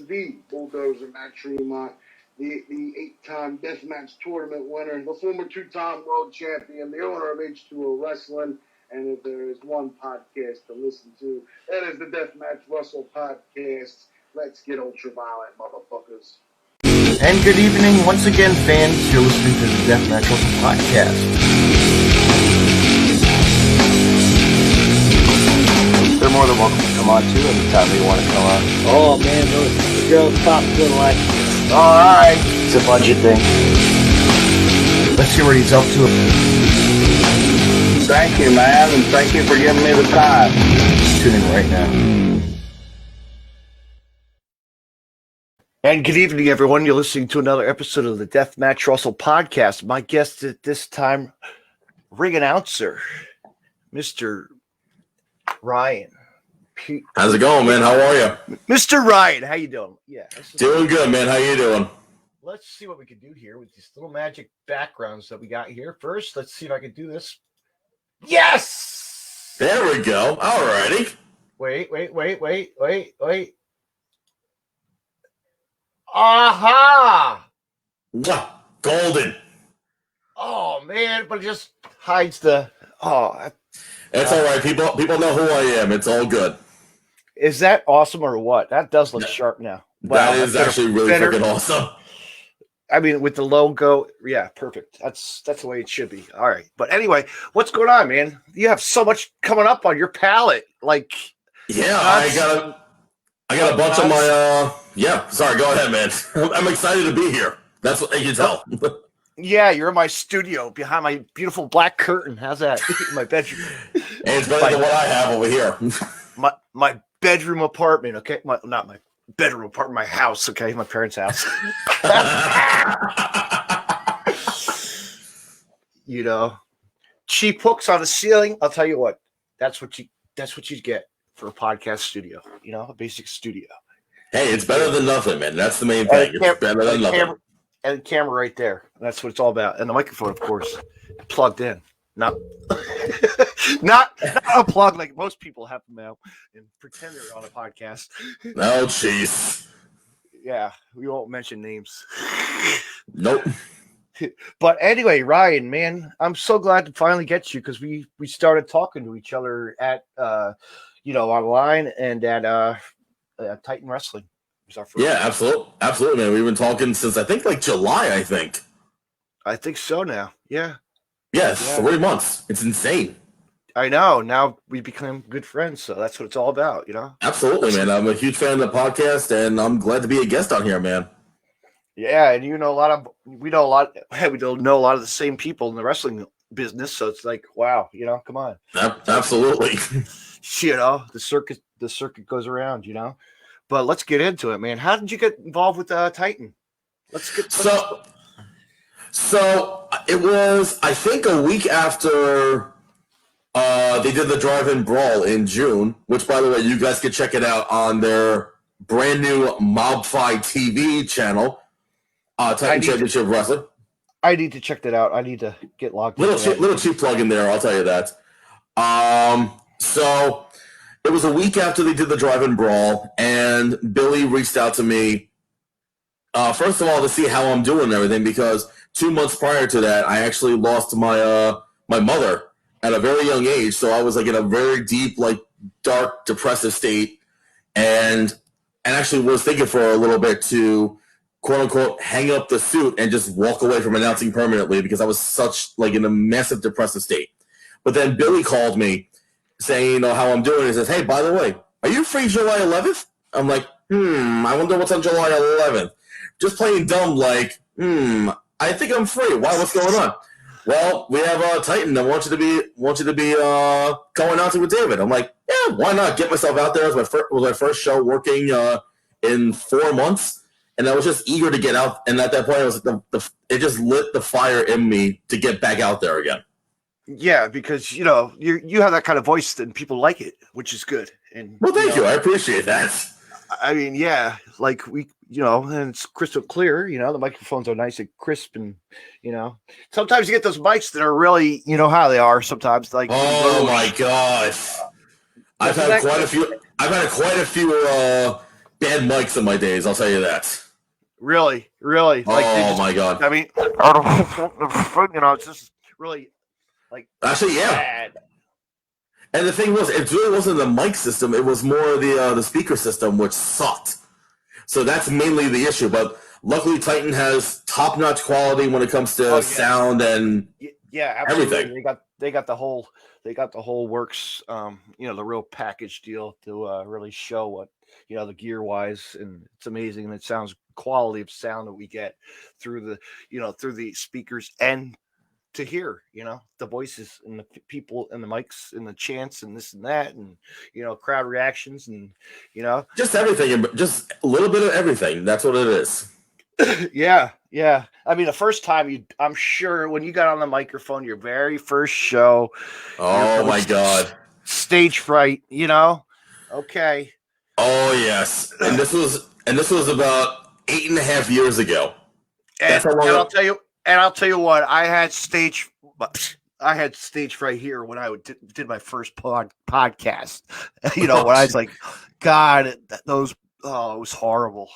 the Bulldozer Matt Tremont, the 8-time Deathmatch Tournament winner, the former 2-time world champion, the owner of H2O Wrestling. And if there is one podcast to listen to, that is the Deathmatch Russell Podcast. Let's get ultraviolet, motherfuckers. And good evening once again, fans. You're listening to the Deathmatch Russell Podcast. They're more than welcome to come on too anytime they want to come on. Oh man, those girls pop good like. Alright. It's a budget thing. Let's see what he's up to. Thank you, man, and thank you for giving me the time. Tune in right now. And good evening, everyone. You're listening to another episode of the Deathmatch Russell Podcast. My guest at this time, ring announcer, Mr. Ryan. How's it going, man? How are you? Mr. Ryan, how you doing? Yeah, doing good, man. How you doing? Let's see what we can do here with these little magic backgrounds that we got here. First, let's see if I can do this. Yes! There we go. All righty. Wait. Aha! Golden. Oh, man, but it just hides the... Oh, it's all right. People know who I am. It's all good. Is that awesome or what? That does look sharp now. Wow, that is actually really freaking awesome. I mean, with the logo, yeah, perfect. That's the way it should be. All right. But anyway, what's going on, man? You have so much coming up on your palette. Like, yeah, I got a bunch of my yeah, sorry, go ahead, man. I'm excited to be here. That's what you can tell. Yeah, you're in my studio behind my beautiful black curtain. How's that? In my bedroom. And it's better than what I have over here. my bedroom apartment, okay? Not my bedroom apartment, my house, okay? My parents' house. You know, cheap hooks on the ceiling. I'll tell you what. That's what you get for a podcast studio. You know, a basic studio. Hey, it's better than nothing, man. That's the main thing. It's better than nothing. And the camera right there. That's what it's all about. And the microphone, of course, plugged in. Not unplugged like most people have them now and pretend they're on a podcast. Oh, jeez. Yeah, we won't mention names. Nope. But anyway, Ryan, man, I'm so glad to finally get you because we started talking to each other at online and at Titan Wrestling. Yeah, absolutely, man. We've been talking since I think like July. I think so now. Yeah. Yes, 3 months. It's insane. I know. Now we become good friends, so that's what it's all about, you know? Absolutely, man. I'm a huge fan of the podcast, and I'm glad to be a guest on here, man. Yeah, and we know a lot of the same people in the wrestling business, so it's like, wow, you know, come on. Absolutely. You know, the circuit goes around, you know? But let's get into it, man. How did you get involved with Titan? So it was, I think, a week after they did the drive-in brawl in June, which, by the way, you guys can check it out on their brand new Mobfy TV channel, Titan Championship Wrestling. I need to check that out. I need to get logged in. Little cheap plug in there, I'll tell you that. So it was a week after they did the drive-in brawl, and Billy reached out to me, first of all, to see how I'm doing and everything, because 2 months prior to that, I actually lost my my mother at a very young age, so I was like in a very deep, like dark, depressive state, and actually was thinking for a little bit to quote unquote hang up the suit and just walk away from announcing permanently because I was such like in a massive depressive state. But then Billy called me saying, you know, how I'm doing. He says, hey, by the way, are you free July 11th? I'm like, I wonder what's on July 11th. Just playing dumb, like, I think I'm free. Why? What's going on? Well, we have Titan. I want you to be co-announcing with David. I'm like, yeah, why not? Get myself out there. It was my first show working in 4 months, and I was just eager to get out. And at that point, it was it just lit the fire in me to get back out there again. Yeah, because you know you have that kind of voice and people like it, which is good. And well, thank you. I appreciate that. I mean, yeah, like and it's crystal clear. You know, the microphones are nice and crisp, and sometimes you get those mics that are really, you know how they are. Sometimes, like, oh my gosh, I've had quite a few bad mics in my days. I'll tell you that. Really. Like, Oh my god. I mean, it's just really like Actually, yeah. bad. And the thing was, it really wasn't the mic system. It was more the speaker system, which sucked. So that's mainly the issue. But luckily, Titan has top-notch quality when it comes to sound and absolutely. everything. They got the whole works. The real package deal to really show what the gear wise, and it's amazing. And it sounds quality of sound that we get through the speakers and to hear, the voices and the people and the mics and the chants and this and that and crowd reactions and just everything, just a little bit of everything. That's what it is. yeah. I mean, the first time I'm sure when you got on the microphone, your very first show. Oh my god, stage fright. Okay. Oh yes, and this was about 8.5 years ago. And I'll tell you what, I had stage fright here when I did my first podcast. When I was like, God, it was horrible.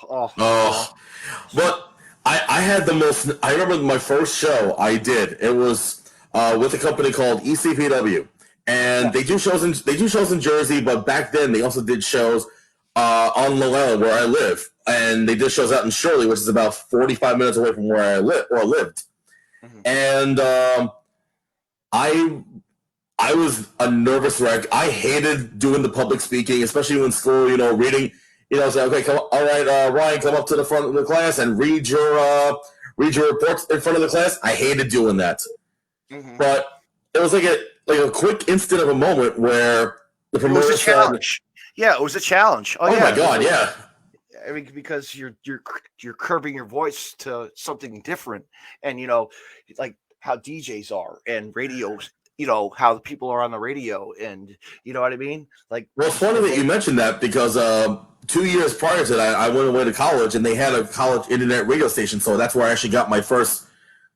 But I had the most. I remember my first show I did. It was with a company called ECPW, and they do shows in Jersey. But back then, they also did shows on Long Island where I live, and they did shows out in Shirley, which is about 45 minutes away from where I lived. Mm-hmm. And I was a nervous wreck. I hated doing the public speaking, especially in school. Reading. Say, okay, all right, Ryan, come up to the front of the class and read your reports in front of the class. I hated doing that, but it was like a quick instant of a moment where the promoter it was a challenge. It was a challenge. Oh my god, yeah. I mean, because you're curving your voice to something different, and like how DJs are and radios. How the people are on the radio, and you know what I mean? Like, well, it's funny that you mentioned that because 2 years prior to that, I went away to college, and they had a college internet radio station, so that's where I actually got my first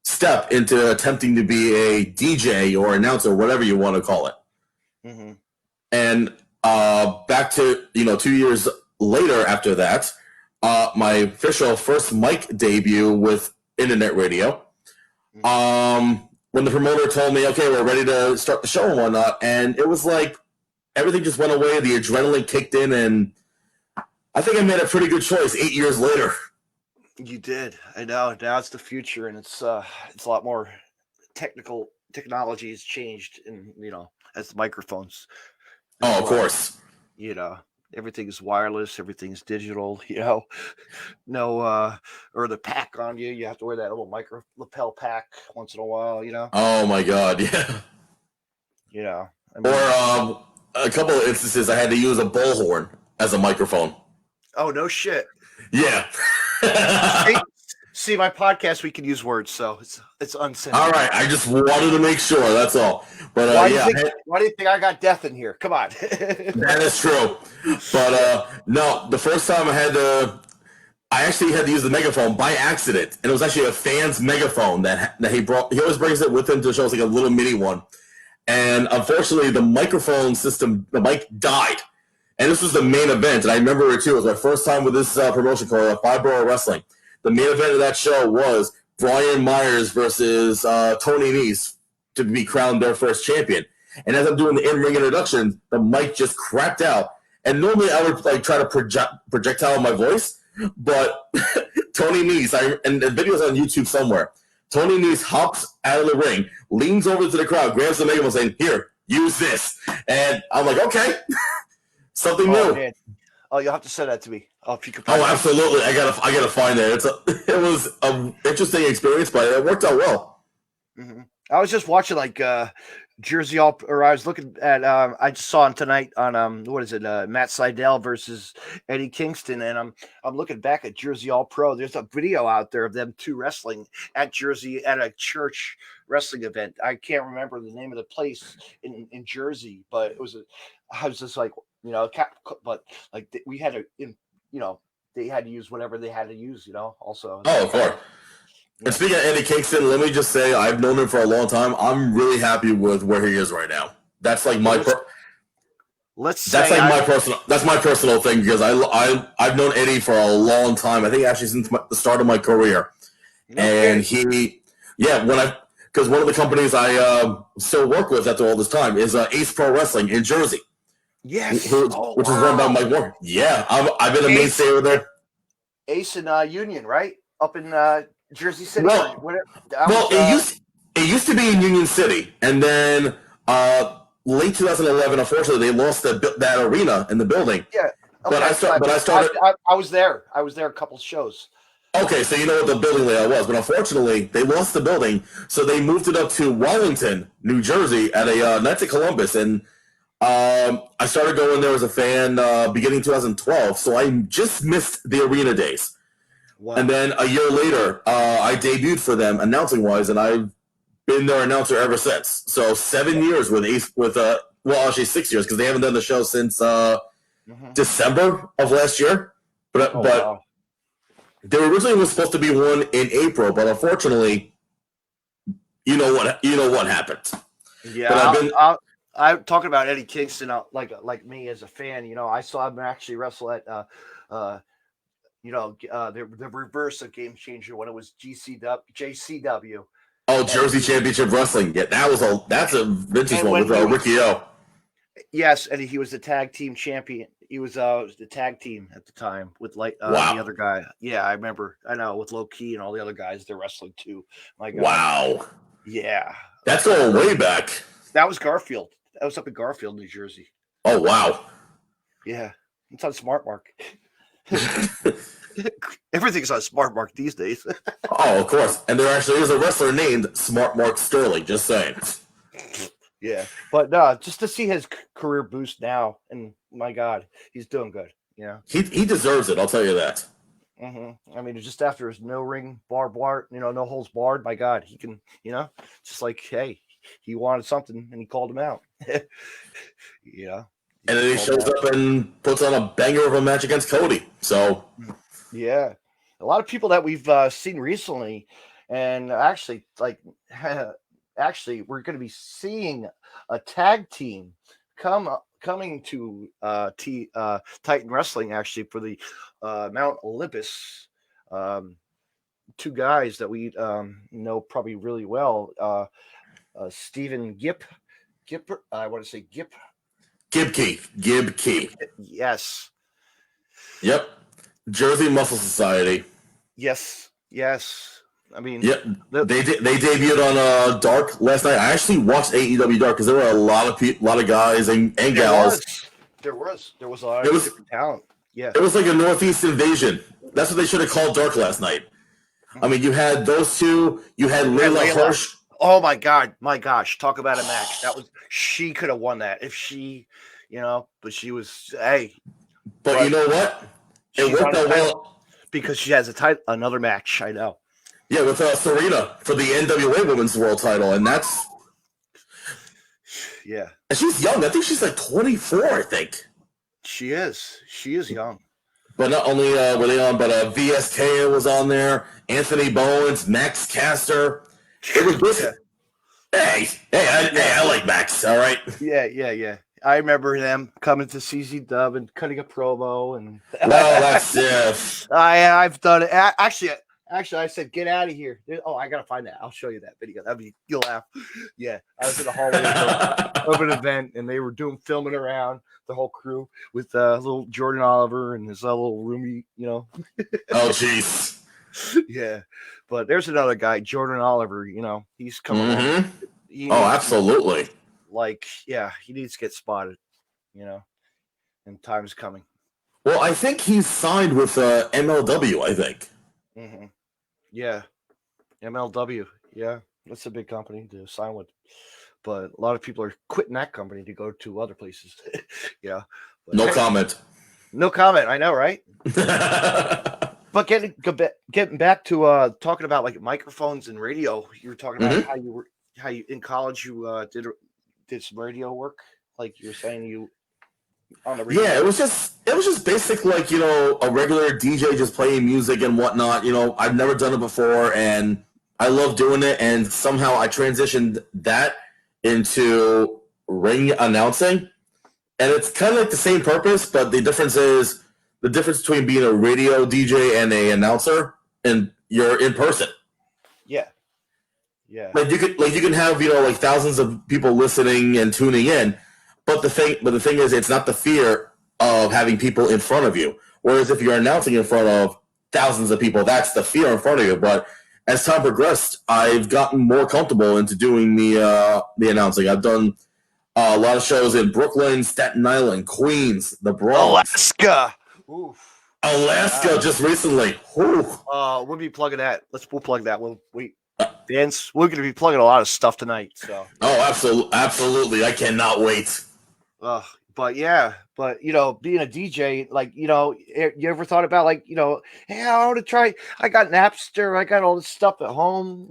step into attempting to be a DJ or announcer, whatever you want to call it. Mm-hmm. And back to 2 years later after that, my official first mic debut with internet radio. When the promoter told me, okay, we're ready to start the show and whatnot, and it was like everything just went away, the adrenaline kicked in, and I think I made a pretty good choice 8 years later. You did. I know. Now it's the future, and it's a lot more technology has changed, and as the microphones. Oh, of course. Everything is wireless, everything's digital, no or the pack on you. You have to wear that little micro lapel pack once in a while, Oh my god, yeah. I mean, or a couple of instances I had to use a bullhorn as a microphone. Oh no shit. Yeah. See, my podcast, we can use words, so it's uncensored. All right, I just wanted to make sure. That's all. But why do you think I got death in here? Come on. That is true. But no, the first time I actually had to use the megaphone by accident, and it was actually a fan's megaphone that he brought. He always brings it with him to show us, like a little mini one. And unfortunately, the microphone system, the mic died. And this was the main event, and I remember it too. It was my first time with this promotion called Five Borough Wrestling. The main event of that show was Brian Myers versus Tony Nese to be crowned their first champion. And as I'm doing the in-ring introduction, the mic just crapped out. And normally I would try to projectile my voice, but Tony Nese, and the video's on YouTube somewhere. Tony Nese hops out of the ring, leans over to the crowd, grabs the megaphone, saying, "Here, use this." And I'm like, okay, something new. Man. Oh, you'll have to send that to me. If you could. Oh, absolutely. I gotta find it. It was an interesting experience, but it worked out well. Mm-hmm. I was just watching Jersey All, or I was looking at. I just saw him tonight on what is it? Matt Sydal versus Eddie Kingston, and I'm looking back at Jersey All Pro. There's a video out there of them two wrestling at Jersey at a church wrestling event. I can't remember the name of the place in Jersey, but I was just like, but we had to, they had to use whatever they had to use, also. Oh, of course. Yeah. And speaking of Eddie Kingston, let me just say, I've known him for a long time. I'm really happy with where he is right now. That's like let's That's say like that's my personal thing because I've known Eddie for a long time. I think actually since the start of my career. And because one of the companies I still work with after all this time is Ace Pro Wrestling in Jersey. Yes. Which is run by Mike Moore. Yeah, I've been a mainstay over there. Ace and Union, right? Up in Jersey City. It used to be in Union City, and then late 2011, unfortunately, they lost that arena in the building. Yeah. Okay. But I started. I was there. I was there a couple shows. Okay, so you know what the building layout was, but unfortunately, they lost the building, so they moved it up to Wellington, New Jersey, at a Knights of Columbus, and I started going there as a fan beginning 2012, so I just missed the arena days. Wow. And then a year later, I debuted for them announcing-wise, and I've been their announcer ever since. So 7 years with Ace, actually 6 years, because they haven't done the show since December of last year. But wow. There originally was supposed to be one in April, but unfortunately, you know what happened. Yeah, I'm talking about Eddie Kingston, like me as a fan. I saw him actually wrestle at the reverse of Game Changer when it was JCW. Oh, Jersey Championship Wrestling. Yeah, that's a vintage one with Ricky O. Yes, and he was the tag team champion. He was the tag team at the time with the other guy. Yeah, I remember. I know, with Low Key and all the other guys, they're wrestling too. My God. Wow. Yeah. That's going way back. That was Garfield. That was up in Garfield, New Jersey. Oh, wow. Yeah. It's on Smart Mark. Everything's on Smart Mark these days. Oh, of course. And there actually is a wrestler named Smart Mark Sterling, just saying. Yeah. But no, just to see his career boost now, and my God, he's doing good. He deserves it, I'll tell you that. Mm-hmm. I mean, just after his no ring, no holds barred, my God, he can, just like, hey, he wanted something and he called him out. And then he shows up and puts on a banger of a match against Cody. So, yeah, a lot of people that we've seen recently, and actually, we're going to be seeing a tag team coming to Titan Wrestling actually for the Mount Olympus. Two guys that we know probably really well. Stephen Gibkey. Yes. Yep. Jersey Muscle Society. Yes. I mean, yep. They debuted on Dark last night. I actually watched AEW Dark because there were a lot of guys and gals. There was a lot of different talent. Yeah. It was like a Northeast invasion. That's what they should have called Dark last night. I mean, you had those two. You had Layla Hirsch. Oh my gosh! Talk about a match. She could have won that if she, but she was But you know what? It worked out well because she has another match. I know. Yeah, with Serena for the NWA Women's World Title, and that's and she's young. I think she's like 24. I think she is. She is young. But not only were they on, but VSK was on there. Anthony Bowens, Max Caster. It was good. Hey, I like Max. All right. Yeah. I remember them coming to CZ Dub and cutting a promo, and that's I've done it. Actually, I said, "Get out of here!" Oh, I gotta find that. I'll show you that video. You'll laugh. Yeah, I was in the hallway of an event, and they were filming around the whole crew with little Jordan Oliver and his little roomie. Oh, jeez. Yeah, but there's another guy, Jordan Oliver. He's coming. Mm-hmm. Absolutely. He needs to get spotted. And time's coming. Well, I think he's signed with MLW. I think. Mm-hmm. Yeah, MLW. Yeah, that's a big company to sign with, but a lot of people are quitting that company to go to other places. Yeah. No comment. No comment. I know, right? But getting back to talking about like microphones and radio, you were talking about how you in college you did some radio work, like you're saying you on the radio. Yeah, it was just basic, like, a regular DJ just playing music and whatnot. I've never done it before, and I love doing it. And somehow I transitioned that into ring announcing, and it's kind of like the same purpose, but the difference is the difference between being a radio DJ and a announcer, and you're in person. Yeah. Yeah. Like you can have like thousands of people listening and tuning in, but the thing is, it's not the fear of having people in front of you. Whereas if you're announcing in front of thousands of people, that's the fear in front of you. But as time progressed, I've gotten more comfortable into doing the announcing. I've done a lot of shows in Brooklyn, Staten Island, Queens, the Bronx, Alaska. Oof. Alaska, just recently. Whew. We'll be plugging that. We'll plug that. Dan's, we're going to be plugging a lot of stuff tonight. So. Oh, absolutely! I cannot wait. But being a DJ, like, you ever thought about, like, hey, I want to try. I got Napster. I got all this stuff at home.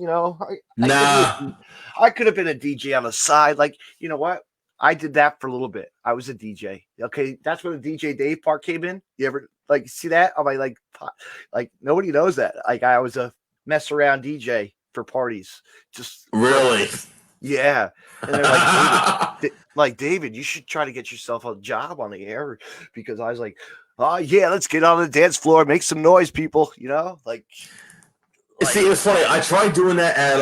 I could have been a DJ on the side. Like, you know what? I did that for a little bit. I was a DJ. Okay, that's where the DJ Dave part came in. You ever see that? On my like nobody knows that. Like, I was a mess around DJ for parties. Just really. Yeah. And they're like, David, you should try to get yourself a job on the air, because I was like, oh yeah, let's get on the dance floor, make some noise, people, See, it's funny. I tried doing that at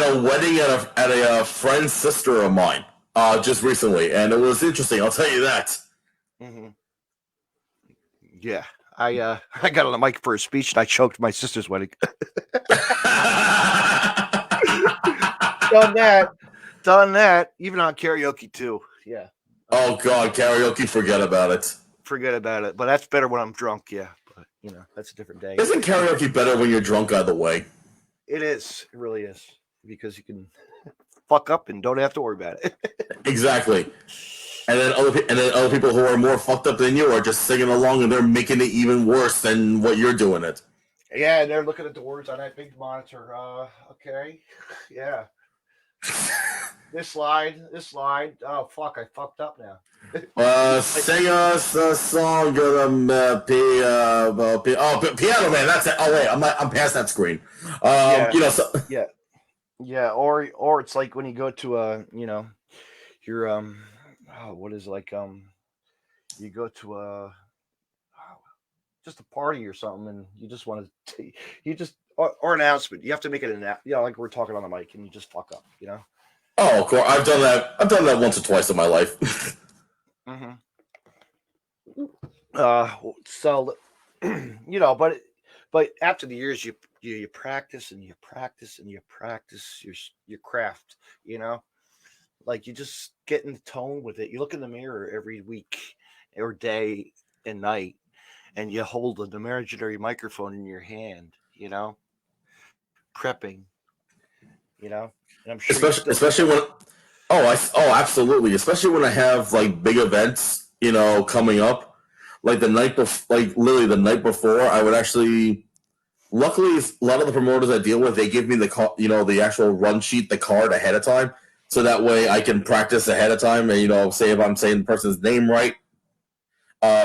a wedding at a friend's sister of mine just recently, and it was interesting. I'll tell you that. Mm-hmm. Yeah. I got on the mic for a speech and I choked my sister's wedding. Done that. Even on karaoke too. Yeah. Oh God, karaoke! Forget about it. But that's better when I'm drunk. Yeah. But that's a different day. Isn't karaoke better when you're drunk either way? It is. It really is, because you can fuck up and don't have to worry about it. Exactly. And then other people who are more fucked up than you are just singing along, and they're making it even worse than what you're doing it. Yeah, and they're looking at the words on that big monitor. Okay. Yeah. This slide. Oh fuck! I fucked up now. Sing us a song. Piano Man. That's it. Oh wait, I'm past that screen. Yeah. Or it's like when you go to your what is it, like you go to just a party or something, and you just want to or announcement. You have to make it like we're talking on the mic, and you just fuck up. Oh, cool. I've done that once or twice in my life. Mm-hmm. So, but after the years, you practice and you practice and you practice your craft. Like, you just get in the tone with it. You look in the mirror every week or day and night, and you hold an imaginary microphone in your hand. Prepping. And I'm sure especially when. Absolutely. Especially when I have like big events, coming up, like literally the night before, I would actually. Luckily, a lot of the promoters I deal with, they give me the actual run sheet, the card ahead of time, so that way I can practice ahead of time, and say if I'm saying the person's name right,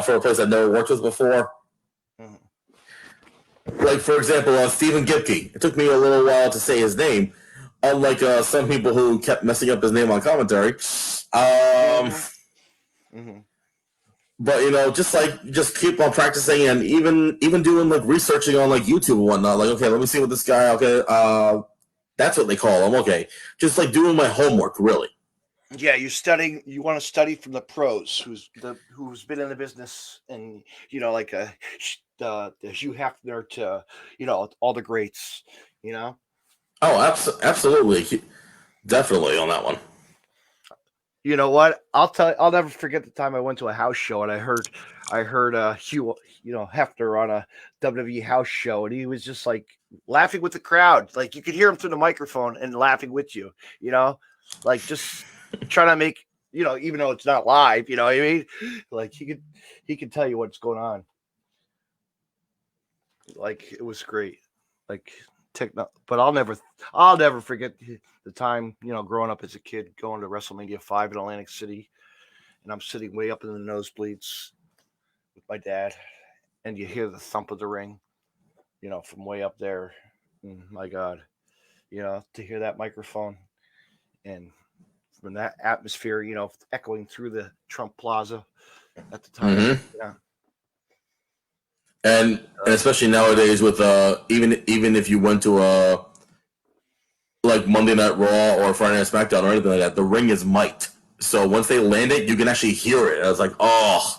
for a place I've never worked with before. Mm-hmm. Like, for example, Stephen Gipke. It took me a little while to say his name. Unlike some people who kept messing up his name on commentary. Mm-hmm. But just keep on practicing, and even doing like researching on like YouTube and whatnot. Like, okay, let me see what this guy. Okay, that's what they call him. Okay, just like doing my homework, really. Yeah, you're studying. You want to study from the pros, who's been in the business, and like the Hugh Hefner to all the greats. Oh, absolutely, definitely on that one. You know what? I'll never forget the time I went to a house show and I heard Hugh Hefner on a WWE house show, and he was just like laughing with the crowd. Like, you could hear him through the microphone and laughing with you. Like, just trying to make even though it's not live. You know what I mean? Like, he could tell you what's going on. Like, it was great. Like, but I'll never forget the time, growing up as a kid, going to WrestleMania 5 in Atlantic City, and I'm sitting way up in the nosebleeds with my dad, and you hear the thump of the ring, from way up there. My God, to hear that microphone and from that atmosphere, echoing through the Trump Plaza at the time. Mm-hmm. Yeah. And especially nowadays with even if you went to like Monday Night Raw or Friday Night SmackDown or anything like that, the ring is mic'd. So once they land it, you can actually hear it. I was like, oh.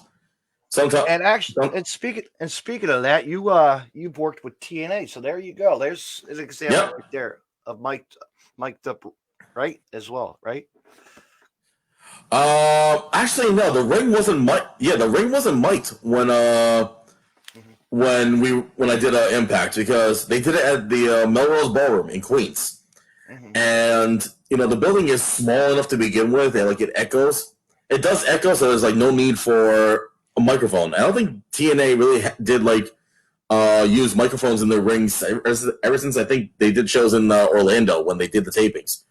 Sometimes. And speaking of that, you've worked with TNA, so there you go. There's an example right there of mic'd up, right, as well, right? Actually, no. The ring wasn't mic'd. Yeah, the ring wasn't mic'd when I did Impact, because they did it at the Melrose Ballroom in Queens, and the building is small enough to begin with, and it echoes. It does echo, so there's no need for a microphone. I don't think TNA really did use microphones in their rings ever since I think they did shows in Orlando when they did the tapings.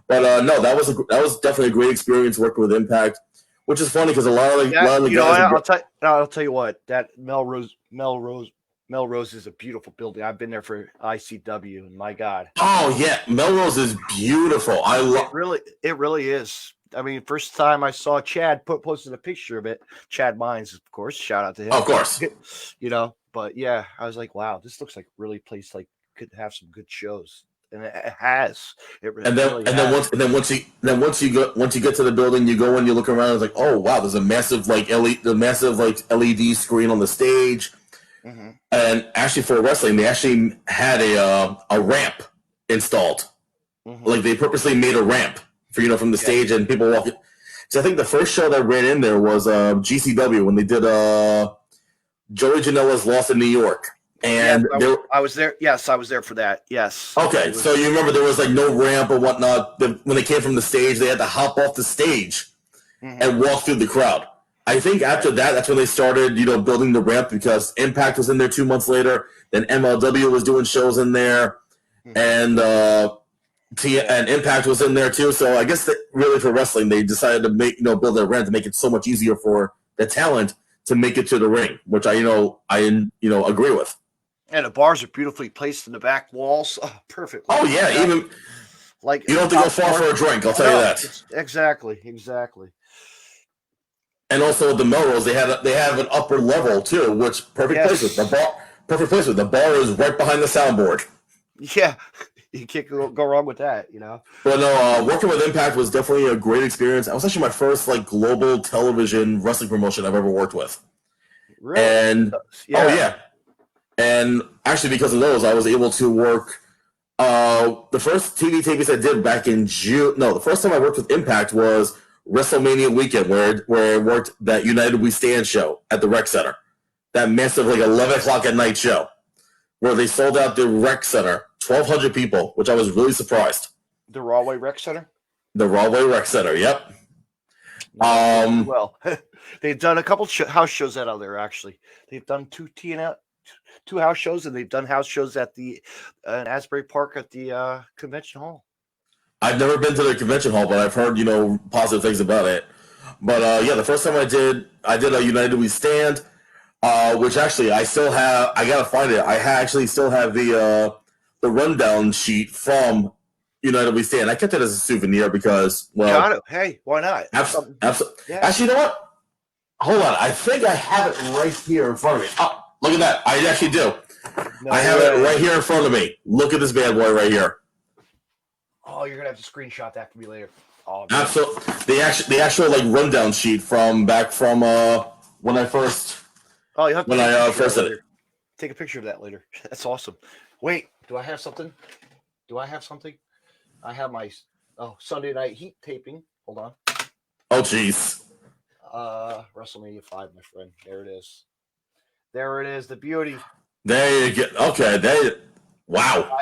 But no, that was definitely a great experience working with Impact, which is funny because a lot of the guys. I'll tell you what, that Melrose is a beautiful building. I've been there for ICW, and my God. Oh yeah, Melrose is beautiful. It really is. I mean, first time I saw Chad posted a picture of it. Chad Mines, of course. Shout out to him. Of course. But yeah, I was like, wow, this looks like really place could have some good shows. And it has. It really, once you get to the building, you go and you look around. It's like, oh wow, there's a massive LED screen on the stage. Mm-hmm. And actually, for wrestling, they actually had a ramp installed. Mm-hmm. They purposely made a ramp for from the stage and people walking. So I think the first show that ran in there was GCW when they did Joey Janela's Lost in New York. And I was there. Yes, I was there for that. Yes. Okay, so you remember there was no ramp or whatnot. When they came from the stage, they had to hop off the stage and walk through the crowd. I think after that, that's when they started, building the ramp, because Impact was in there 2 months later. Then MLW was doing shows in there, and Impact was in there too. So I guess that really for wrestling, they decided to build a ramp to make it so much easier for the talent to make it to the ring, which I agree with. And the bars are beautifully placed in the back walls. Oh, perfect. Oh yeah, even you don't have to go far for a drink. I'll tell you that. Exactly. And also at the Melrose, they have an upper level too, which perfect placement. The bar is right behind the soundboard. Yeah, you can't go wrong with that, But no, working with Impact was definitely a great experience. That was actually my first global television wrestling promotion I've ever worked with. Really? And and actually, because of those, I was able to work. The first TV tapings I did back in June. No, the first time I worked with Impact was WrestleMania weekend, where I worked that United We Stand show at the Rec Center. That massive 11 o'clock at night show, where they sold out the Rec Center, 1,200 people, which I was really surprised. The Rawway Rec Center. The Rawway Rec Center. Yep. Well, they've done a couple house shows out there. Actually, they've done two house shows, and they've done house shows at the Asbury Park at the convention hall. I've never been to the convention hall, but I've heard positive things about it. But the first time I did a United We Stand, which actually I still have. I gotta find it. I actually still have the rundown sheet from United We Stand. I kept it as a souvenir because, got it. Hey, why not? Absolutely. Yeah. Actually, you know what? Hold on. I think I have it right here in front of me. Oh, look at that. I actually do. I have it right here in front of me. Look at this bad boy right here. Oh, you're gonna have to screenshot that for me later. Oh, absolutely. The actual rundown sheet from when I first. Oh, you have to when I first did it. Take a picture of that later. That's awesome. Wait, do I have something? I have my Sunday Night Heat taping. Hold on. Oh, jeez. WrestleMania 5, my friend. There it is. The beauty. There you go. Okay, wow.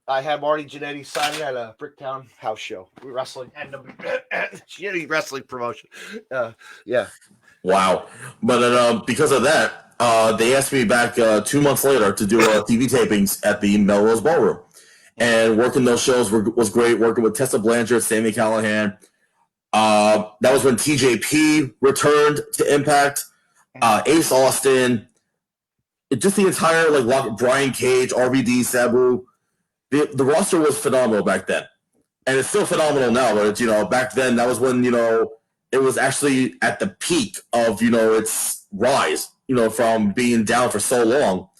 I had Marty Jannetty signing at a Bricktown house show. Wrestling and Jannetty wrestling promotion. Yeah. Wow. But because of that, they asked me back 2 months later to do TV tapings at the Melrose Ballroom. And working those shows was great. Working with Tessa Blanchard, Sami Callihan. That was when TJP returned to Impact. Ace Austin. Just the entire Brian Cage, RVD, Sabu. The roster was phenomenal back then. and it's still phenomenal now. But it's, back then that was when it was actually at the peak of its rise. From being down for so long.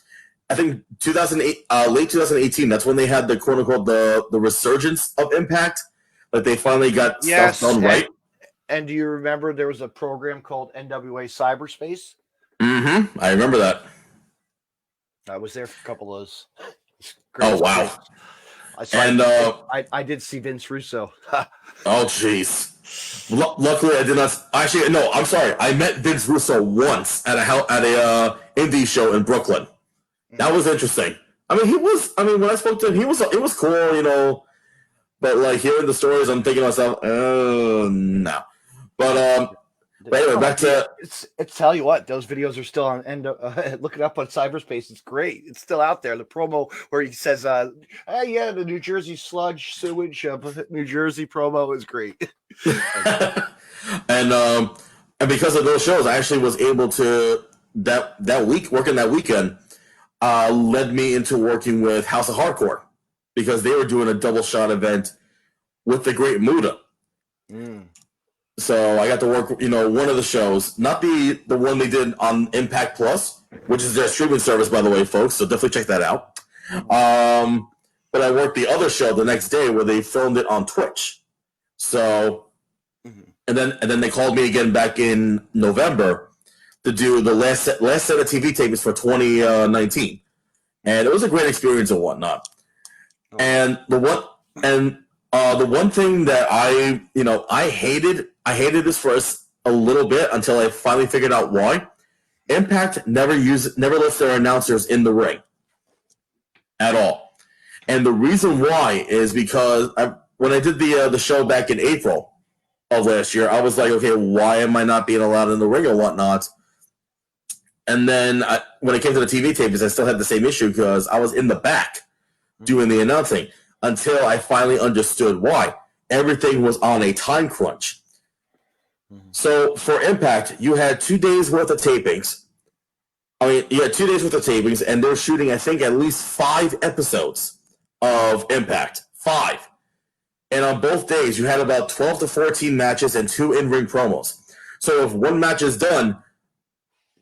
I think 2008, late 2018. That's when they had the quote unquote the resurgence of Impact. Like they finally got stuff Yes, done right. and do you remember there was a program called NWA Cyberspace? Mm-hmm. I remember that. I was there for a couple of those. Oh wow! And I did see Vince Russo. oh jeez. Luckily, I did not. Actually, no. I'm sorry. I met Vince Russo once at a indie show in Brooklyn. That was interesting. I mean, he was. I mean, when I spoke to him, it was cool, But like hearing the stories, I'm thinking to myself, no. But anyway, back to it's tell you what, those videos are still on. And look it up on cyberspace. It's great. It's still out there. The promo where he says, yeah, the New Jersey sludge sewage New Jersey promo is great." and because of those shows, I actually was able to that week working that weekend led me into working with House of Hardcore because they were doing a double shot event with the Great Muda. So I got to work, one of the shows, not the one they did on Impact Plus, which is their streaming service, by the way, folks. So definitely check that out. But I worked the other show the next day where they filmed it on Twitch. So, and then they called me again back in November to do the last set of TV tapings for 2019, and it was a great experience and whatnot. And the one thing that I hated this for a little bit until I finally figured out why. Impact never lets their announcers in the ring at all, and the reason why is because when I did the show back in April of last year, I was like, okay, why am I not being allowed in the ring or whatnot? And then when it came to the TV tapings, I still had the same issue because I was in the back doing the announcing until I finally understood why. Everything was on a time crunch. So for Impact, you had 2 days worth of tapings. I mean, you had 2 days worth of tapings, and they're shooting, I think, at least 5 episodes of Impact. 5. And on both days, you had about 12 to 14 matches and 2 in-ring promos. So if one match is done,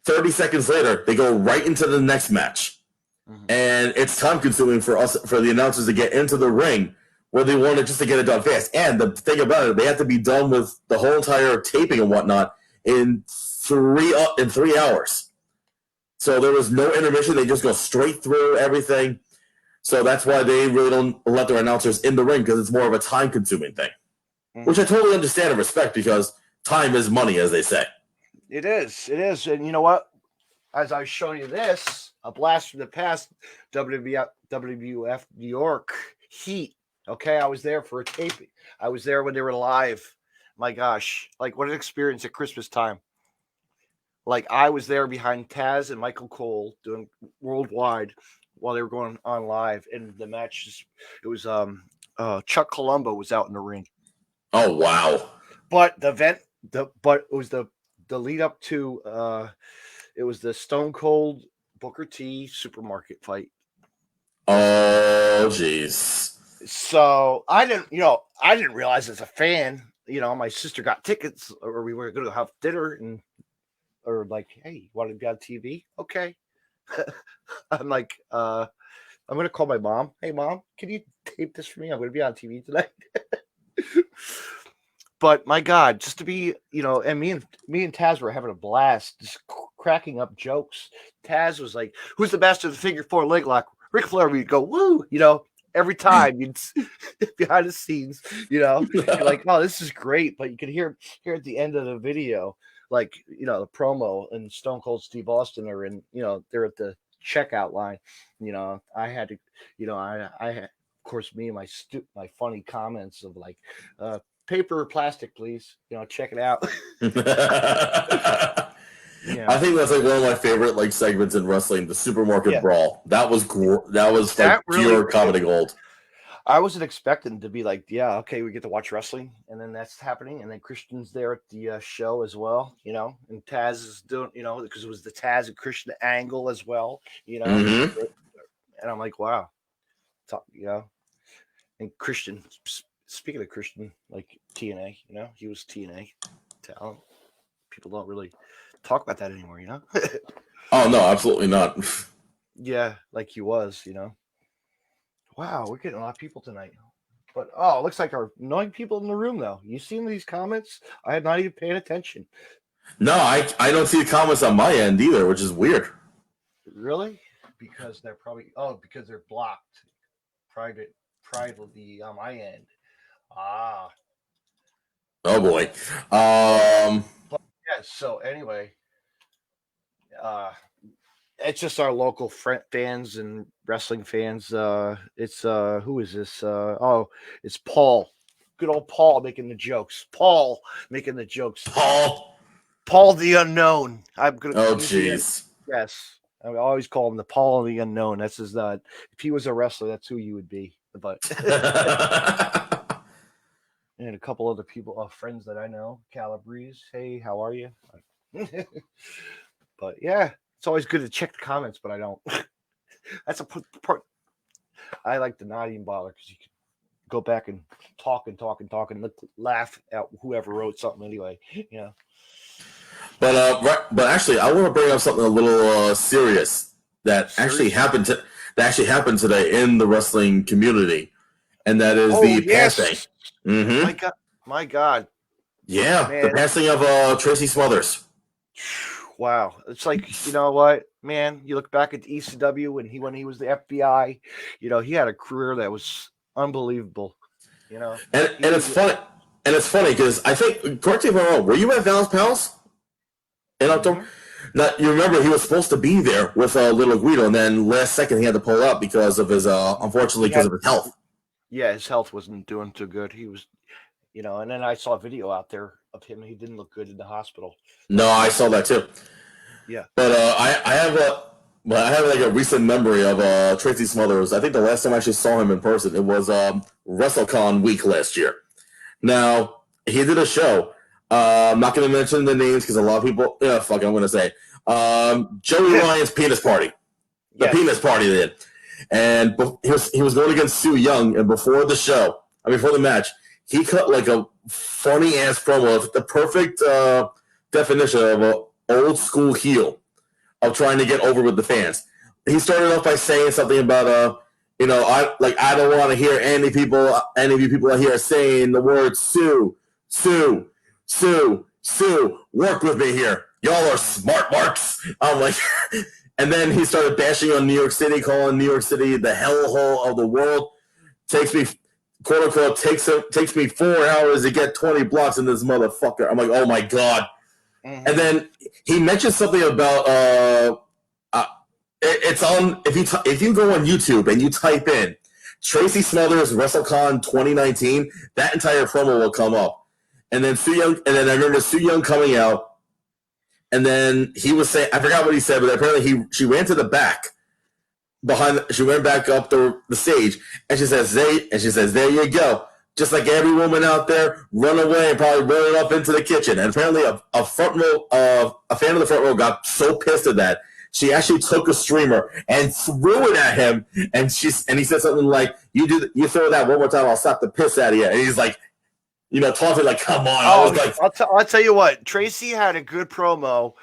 30 seconds later, they go right into the next match. And it's time-consuming for the announcers to get into the ring where they wanted just to get it done fast. And the thing about it, they have to be done with the whole entire taping and whatnot in 3 hours. So there was no intermission. They just go straight through everything. So that's why they really don't let their announcers in the ring, because it's more of a time-consuming thing, which I totally understand and respect, because time is money, as they say. It is. And you know what? As I was showing you this, a blast from the past, WWF New York Heat. Okay, I was there for a taping. I was there when they were live. My gosh, like what an experience at Christmas time. Like I was there behind Taz and Michael Cole doing worldwide while they were going on live, and the match it was Chuck Colombo was out in the ring. Oh wow! But it was the lead up to it was the Stone Cold Booker T supermarket fight. Oh jeez. So I didn't realize as a fan, my sister got tickets, or we were going to have dinner, or like, hey, you want to be on TV? Okay. I'm like, I'm going to call my mom. Hey, Mom, can you tape this for me? I'm going to be on TV tonight. But my God, just to be, and me and Taz were having a blast, just cracking up jokes. Taz was like, "Who's the master of the figure 4 leg lock?" Ric Flair would go, "Woo!" Every time you'd behind the scenes, you're like, "Oh, this is great!" But you could hear at the end of the video, like the promo, and Stone Cold Steve Austin are in, they're at the checkout line. I had to, I had, of course, me and my funny comments of like, paper or plastic, please. Check it out. I think that's like one of my favorite like segments in wrestling, the supermarket brawl. That was like pure comedy gold. I wasn't expecting to be like, yeah, okay, we get to watch wrestling, and then that's happening, and then Christian's there at the show as well, and Taz is doing, because it was the Taz and Christian angle as well, and I'm like, wow, and Christian speaking of Christian, like TNA, he was TNA talent. People don't really talk about that anymore, Oh no, absolutely not. Yeah, like he was, Wow, we're getting a lot of people tonight. But it looks like our 9 people in the room though. You seen these comments? I had not even paid attention. No, I don't see the comments on my end either, which is weird. Really? Because they're probably because they're blocked privately on my end. Ah. Oh boy. Yeah, so anyway, it's just our local fans and wrestling fans. It's who is this? It's Paul. Good old Paul making the jokes. Paul making the jokes. Paul the Unknown. I'm gonna. Oh jeez. Yes, I always call him the Paul the Unknown. That's his. If he was a wrestler, that's who you would be. But and a couple other people, friends that I know, Calabrese. Hey, how are you? But yeah, it's always good to check the comments, but I don't. That's a part. I like to not even bother because you can go back and talk and laugh at whoever wrote something anyway. But actually, I want to bring up something a little serious that actually happened today in the wrestling community, and that is the passing. Mm-hmm. My God. Yeah, man. The passing of Tracy Smothers. Wow, it's like, you know what, man? You look back at ECW when he was the FBI. He had a career that was unbelievable. And it's funny. And it's funny because I think, correct me if I'm wrong, were you at Val's Palace in October? Now, you remember he was supposed to be there with Little Guido, and then last second he had to pull out because of his, unfortunately, because of his health. Yeah, his health wasn't doing too good. He was, and then I saw a video out there of him. He didn't look good in the hospital. No, I saw that too. Yeah, but I have like a recent memory of Tracy Smothers. I think the last time I actually saw him in person, it was WrestleCon week last year. Now he did a show. I'm not going to mention the names because a lot of people. I'm going to say Joey Ryan's penis party. The penis party did, and he was going against Sue Young, and before the match, he cut like a funny ass promo, the perfect definition of a old school heel of trying to get over with the fans. He started off by saying something about I don't want to hear any of you people out here saying the word Sue, work with me here. Y'all are smart marks. I'm like, and then he started bashing on New York City, calling New York City the hellhole of the world. Takes me, quote unquote, takes me 4 hours to get 20 blocks in this motherfucker. I'm like, oh my God. Mm-hmm. And then he mentioned something about it's on if you go on YouTube and you type in Tracy Smothers WrestleCon 2019, that entire promo will come up. And then I remember Sue Young coming out, and then he was saying, I forgot what he said, but apparently she ran to the back she went back up the stage, and she says, there you go. Just like every woman out there, run away and probably run up into the kitchen. And apparently a fan of the front row got so pissed at that, she actually took a streamer and threw it at him. And he said something like, you throw that one more time, I'll slap the piss out of you. And he's like, taunting like, come on. I was like, I'll tell you what, Tracy had a good promo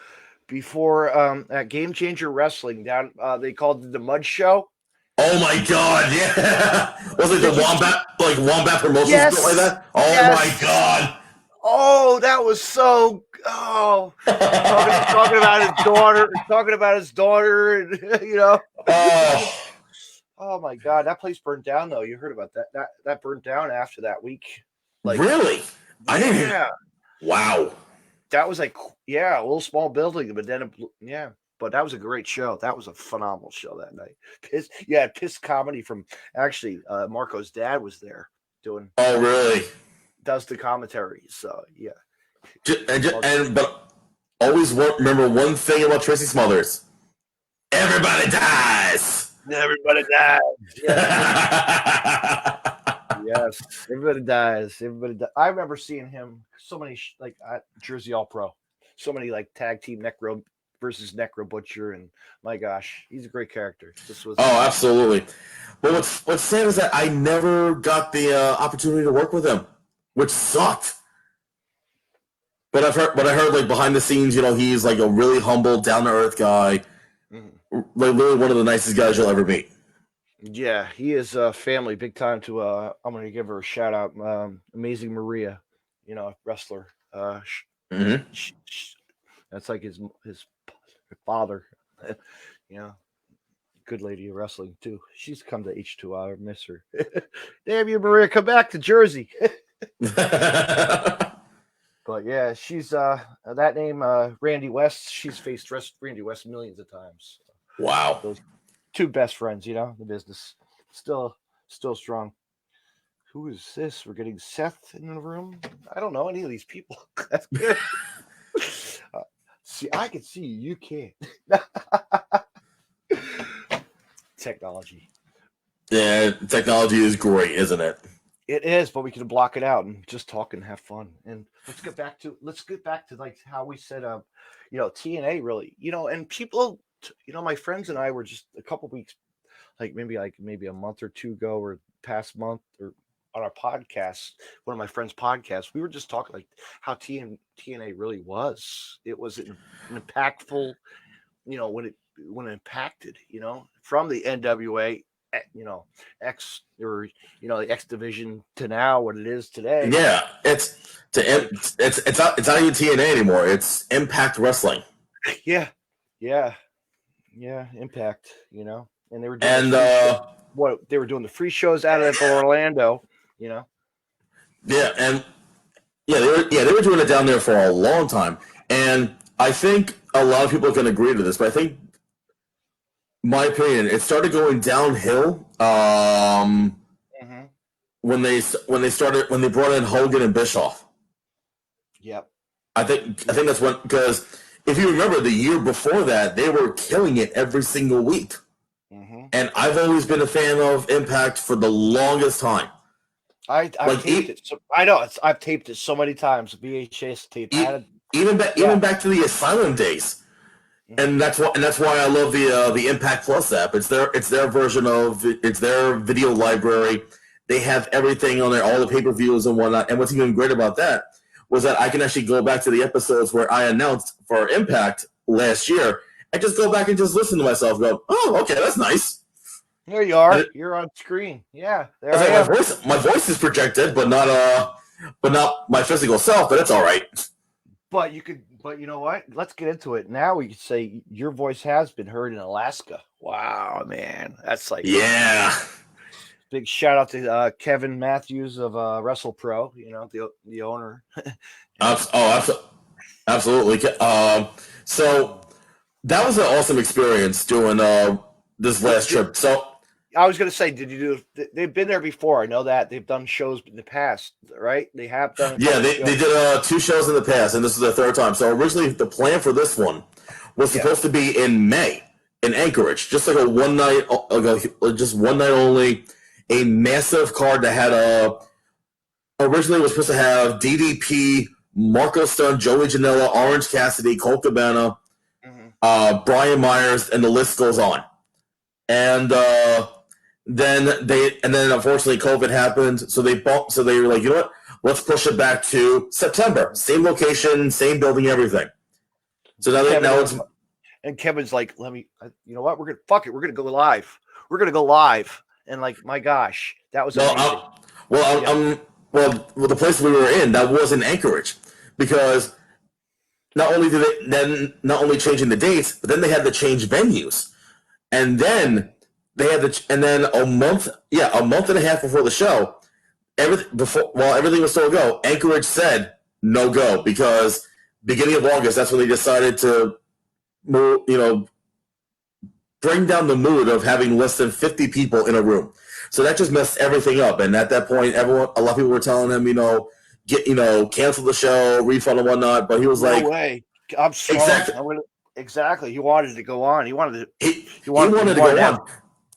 before at Game Changer Wrestling down. They called it the Mud Show. Oh my God! Yeah, was it the Wombat Promotions like that? Oh my God! Oh, that was so. Oh, talking about his daughter, and Oh my God, that place burned down though. You heard about that? That burned down after that week. Really? I didn't. Yeah. Wow. That was a little small building, but then But that was a great show. That was a phenomenal show that night. Piss comedy from actually Marco's dad was there doing. Oh, really? Does the commentary. So yeah. But always remember one thing about Tracy Smothers: everybody dies. Everybody dies. Yes, everybody dies. I remember seeing him so many at Jersey All Pro. So many tag team neck rope versus Necro Butcher, and my gosh, he's a great character. This was absolutely. But what's sad is that I never got the opportunity to work with him, which sucked. But I heard like behind the scenes, he's like a really humble, down to earth guy, like literally one of the nicest guys you'll ever meet. Yeah, he is family big time. To I'm going to give her a shout out, Amazing Maria, wrestler. That's like his father. Good lady of wrestling too. She's come to H2I. I miss her. Damn you, Maria, come back to Jersey. But yeah, she's that name, Randy West. She's faced Randy West millions of times. Wow. Those two best friends, the business. Still strong. Who is this? We're getting Seth in the room. I don't know any of these people. That's good. See, I can see you. You can't. Technology. Yeah, technology is great, isn't it? It is, but we can block it out and just talk and have fun. And let's get back to like how we said, TNA really, and people, my friends and I were just a couple weeks, maybe a month or two ago, or past month, or on our podcast, one of my friends' podcasts, we were just talking like how TNA really was. It was an impactful, when it impacted, from the NWA, X, or the X division to now what it is today. Yeah, it's not even TNA anymore. It's Impact Wrestling. Yeah, Impact. And they were and doing they were doing the free shows out of Orlando. Yeah, and they were doing it down there for a long time, and I think a lot of people can agree to this, but I think, my opinion, it started going downhill when they brought in Hogan and Bischoff. Yep. I think that's when, because if you remember the year before that, they were killing it every single week. And I've always been a fan of Impact for the longest time. I've taped it. So, I know I've taped it so many times. VHS tape. Even back to the Asylum days. And that's why I love the Impact Plus app. It's their version of it's their video library. They have everything on there, all the pay-per-views and whatnot. And what's even great about that was that I can actually go back to the episodes where I announced for Impact last year. I just go back and just listen to myself go, oh, okay, that's nice. There you are. You're on screen. Yeah. There I am. My voice is projected, but not my physical self, but it's all right. But you know what? Let's get into it. Now we can say your voice has been heard in Alaska. Wow, man. That's like, yeah. Big shout out to Kevin Matthews of WrestlePro, the owner. Absolutely. So that was an awesome experience doing this last trip. So I was going to say, they've been there before. I know that they've done shows in the past, right? They have done. Yeah, they did 2 shows in the past, and this is their 3rd time. So originally the plan for this one was supposed to be in May in Anchorage, just like a one night only, a massive card that had originally was supposed to have DDP, Marco Stunt, Joey Janela, Orange Cassidy, Colt Cabana, Brian Myers, and the list goes on. And then unfortunately COVID happened, so they were like, you know what? Let's push it back to September. Same location, same building, everything. So and Kevin's like, you know what? We're gonna go live. We're gonna go live. And like, my gosh, that was amazing. The place we were in, that was in Anchorage, because not only changing the dates, but then they had to change venues, and then a month and a half before the show, while everything was still a go, Anchorage said no go, because beginning of August, that's when they decided to bring down the mood of having less than 50 people in a room. So that just messed everything up. And at that point, a lot of people were telling him, cancel the show, refund and whatnot. But he was like, "No way, I'm strong." Exactly. He wanted to go on. He wanted to go on.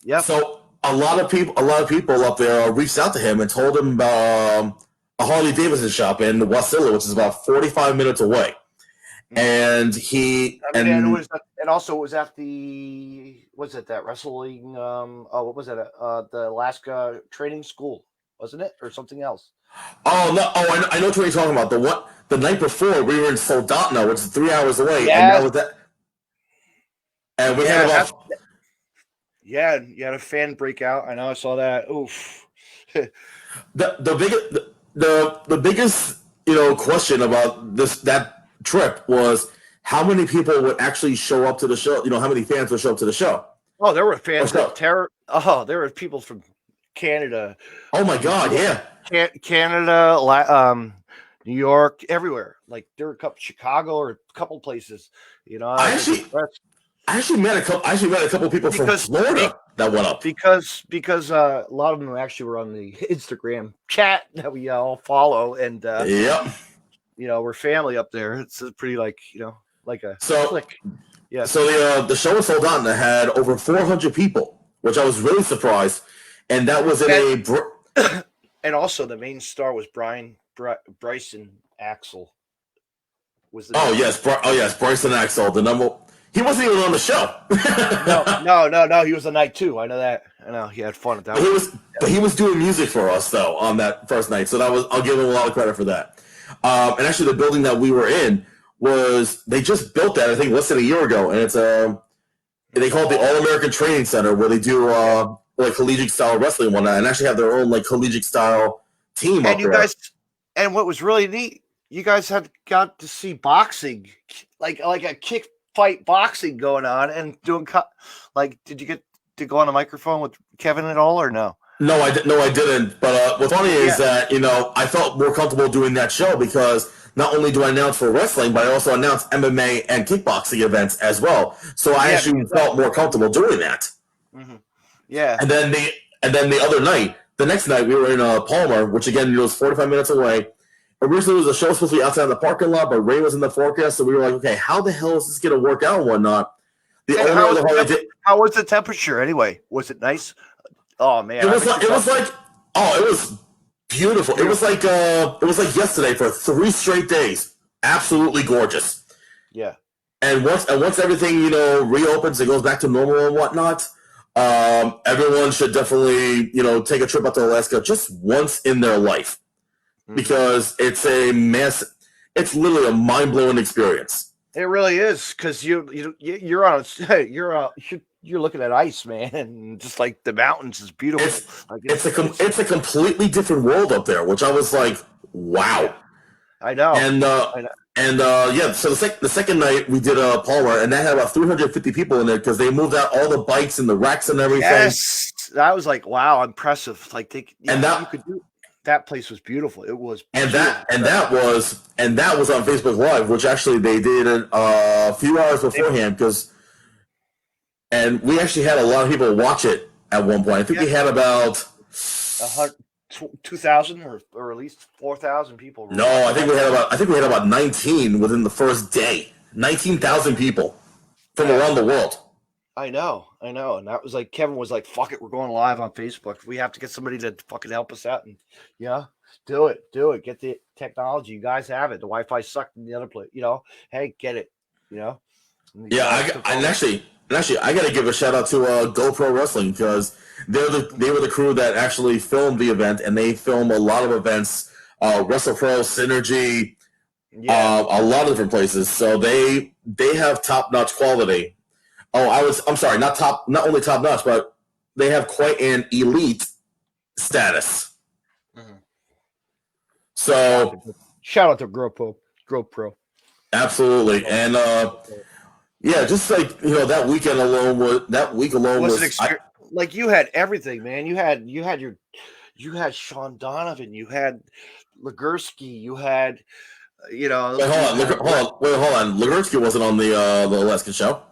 Yeah. So a lot of people up there reached out to him and told him about a Harley Davidson shop in Wasilla, which is about 45 minutes away. and he and it was, and also it was at that wrestling? What was it? The Alaska training school, wasn't it, or something else? oh no, I know what you're talking about. The night before we were in Soldotna, which is 3 hours away, and that Yes. was that. And we had about you had a fan breakout. I know, I saw that. Oof. the biggest question about that trip was how many people would actually show up to the show. How many fans would show up to the show? Oh, there were fans Or of terror. Oh, there were people from Canada. Oh my God, yeah. Canada, New York, everywhere. Like there were a couple, Chicago, or a couple places. I actually met a couple people from Florida that went up because a lot of them actually were on the Instagram chat that we all follow, and yep. We're family up there. It's pretty like a click. Yeah. So the show in Soldotna had over 400 people, which I was really surprised, and that was in and also the main star was Bryson Axel. Yes, Bryson Axel, the number. He wasn't even on the show. No. He was the night too. I know that. I know he had fun at that. But he was doing music for us though on that first night, so I'll give him a lot of credit for that. And actually, the building that we were in they just built that I think less than a year ago, and it's they call it the All American Training Center, where they do like collegiate style wrestling and whatnot, and actually have their own like collegiate style team. And you guys, and what was really neat, you guys got to see boxing, like a kick fight boxing going on, and doing did you get to go on the microphone with Kevin at all, or no? No, I didn't. But what's funny is that I felt more comfortable doing that show because not only do I announce for wrestling, but I also announce MMA and kickboxing events as well. So I actually felt more comfortable doing that. Mm-hmm. Yeah. And then the next night, we were in Palmer, which again was 45 minutes away. Originally, the show was supposed to be outside in the parking lot, but rain was in the forecast, so we were like, okay, how the hell is this going to work out and whatnot? How was the temperature anyway? Was it nice? Oh man, it was beautiful. It was like yesterday for 3 straight days. Absolutely gorgeous. Yeah. And once everything reopens and goes back to normal and whatnot, everyone should definitely take a trip out to Alaska just once in their life, because it's literally a mind-blowing experience. It really is, because you're looking at ice, man, and just like the mountains is beautiful. It's a completely different world up there, which I was like, wow. I know. So the second night we did Palmer, and that had about 350 people in there because they moved out all the bikes and the racks and everything. Yes, that was like, wow, impressive. Like that place was beautiful. It was, and that was on Facebook Live, which actually they did a few hours beforehand and we actually had a lot of people watch it at one point. I think we had about 2,000 or at least 4,000 people. No, I think we had about 19 within the first day. 19,000 people from around the world. I know, and that was like Kevin was like, "Fuck it, we're going live on Facebook. We have to get somebody to fucking help us out, and do it. Get the technology. You guys have it. The Wi-Fi sucked in the other place. Hey, get it. Actually, I got to give a shout out to GoPro Wrestling, because they were the crew that actually filmed the event, and they film a lot of events, WrestlePro, Synergy, a lot of different places. So they have top-notch quality. I'm sorry, not only top-notch, but they have quite an elite status. Mm-hmm. So shout out to GoPro. Absolutely, and just like that week alone was like you had everything, man. You had Sean Donovan, you had Legursky, you had Wait, hold on. Legursky wasn't on the Alaskan show.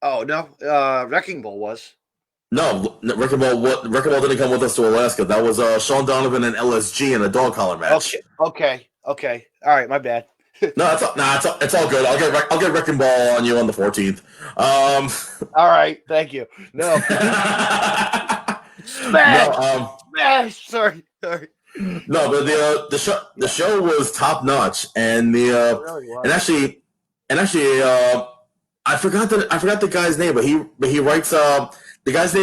Oh no, Wrecking Ball was. No, Wrecking Ball didn't come with us to Alaska. That was Sean Donovan and LSG in a dog collar match. Okay. All right, my bad. No, it's all good. I'll get Wrecking Ball on you on the 14th. All right, thank you. No. Smash. Sorry. No, but the show was top notch, and and actually And actually, I forgot the guy's name, but he writes. The guy's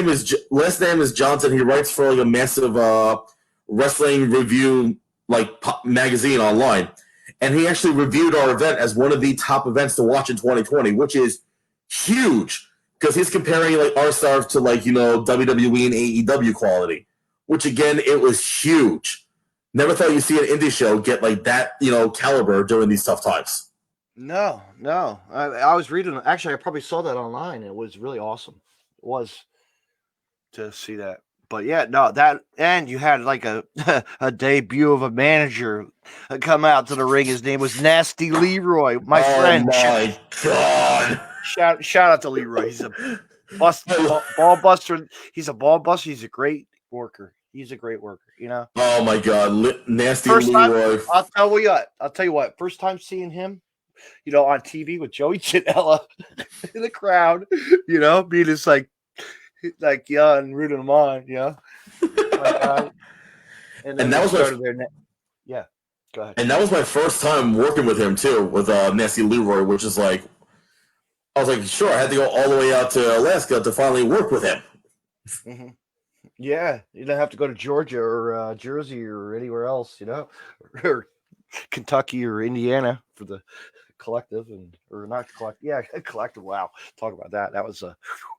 last name is Johnson. He writes for like a massive wrestling review magazine online, and he actually reviewed our event as one of the top events to watch in 2020, which is huge because he's comparing like our stuff to WWE and AEW quality, which again it was huge. Never thought you'd see an indie show get like that caliber during these tough times. No. I was reading. Actually, I probably saw that online. It was really awesome. It was to see that. But yeah, no, that and you had like a a debut of a manager come out to the ring. His name was Nasty Leroy, my friend. Oh my god! Shout out to Leroy. He's a ball buster. He's a ball buster. He's a great worker. Oh my god, Nasty First Leroy. time, I'll tell you what. First time seeing him, on TV with Joey Janela in the crowd, being just like and rooting him on, and that was yeah. Go ahead. And that was my first time working with him too, with Nasty Leroy, which is like, I was like, sure, I had to go all the way out to Alaska to finally work with him. Mm-hmm. Yeah, you don't have to go to Georgia or Jersey or anywhere else, or Kentucky or Indiana for the collective or not collective. Yeah, collective. Wow, talk about that. That was a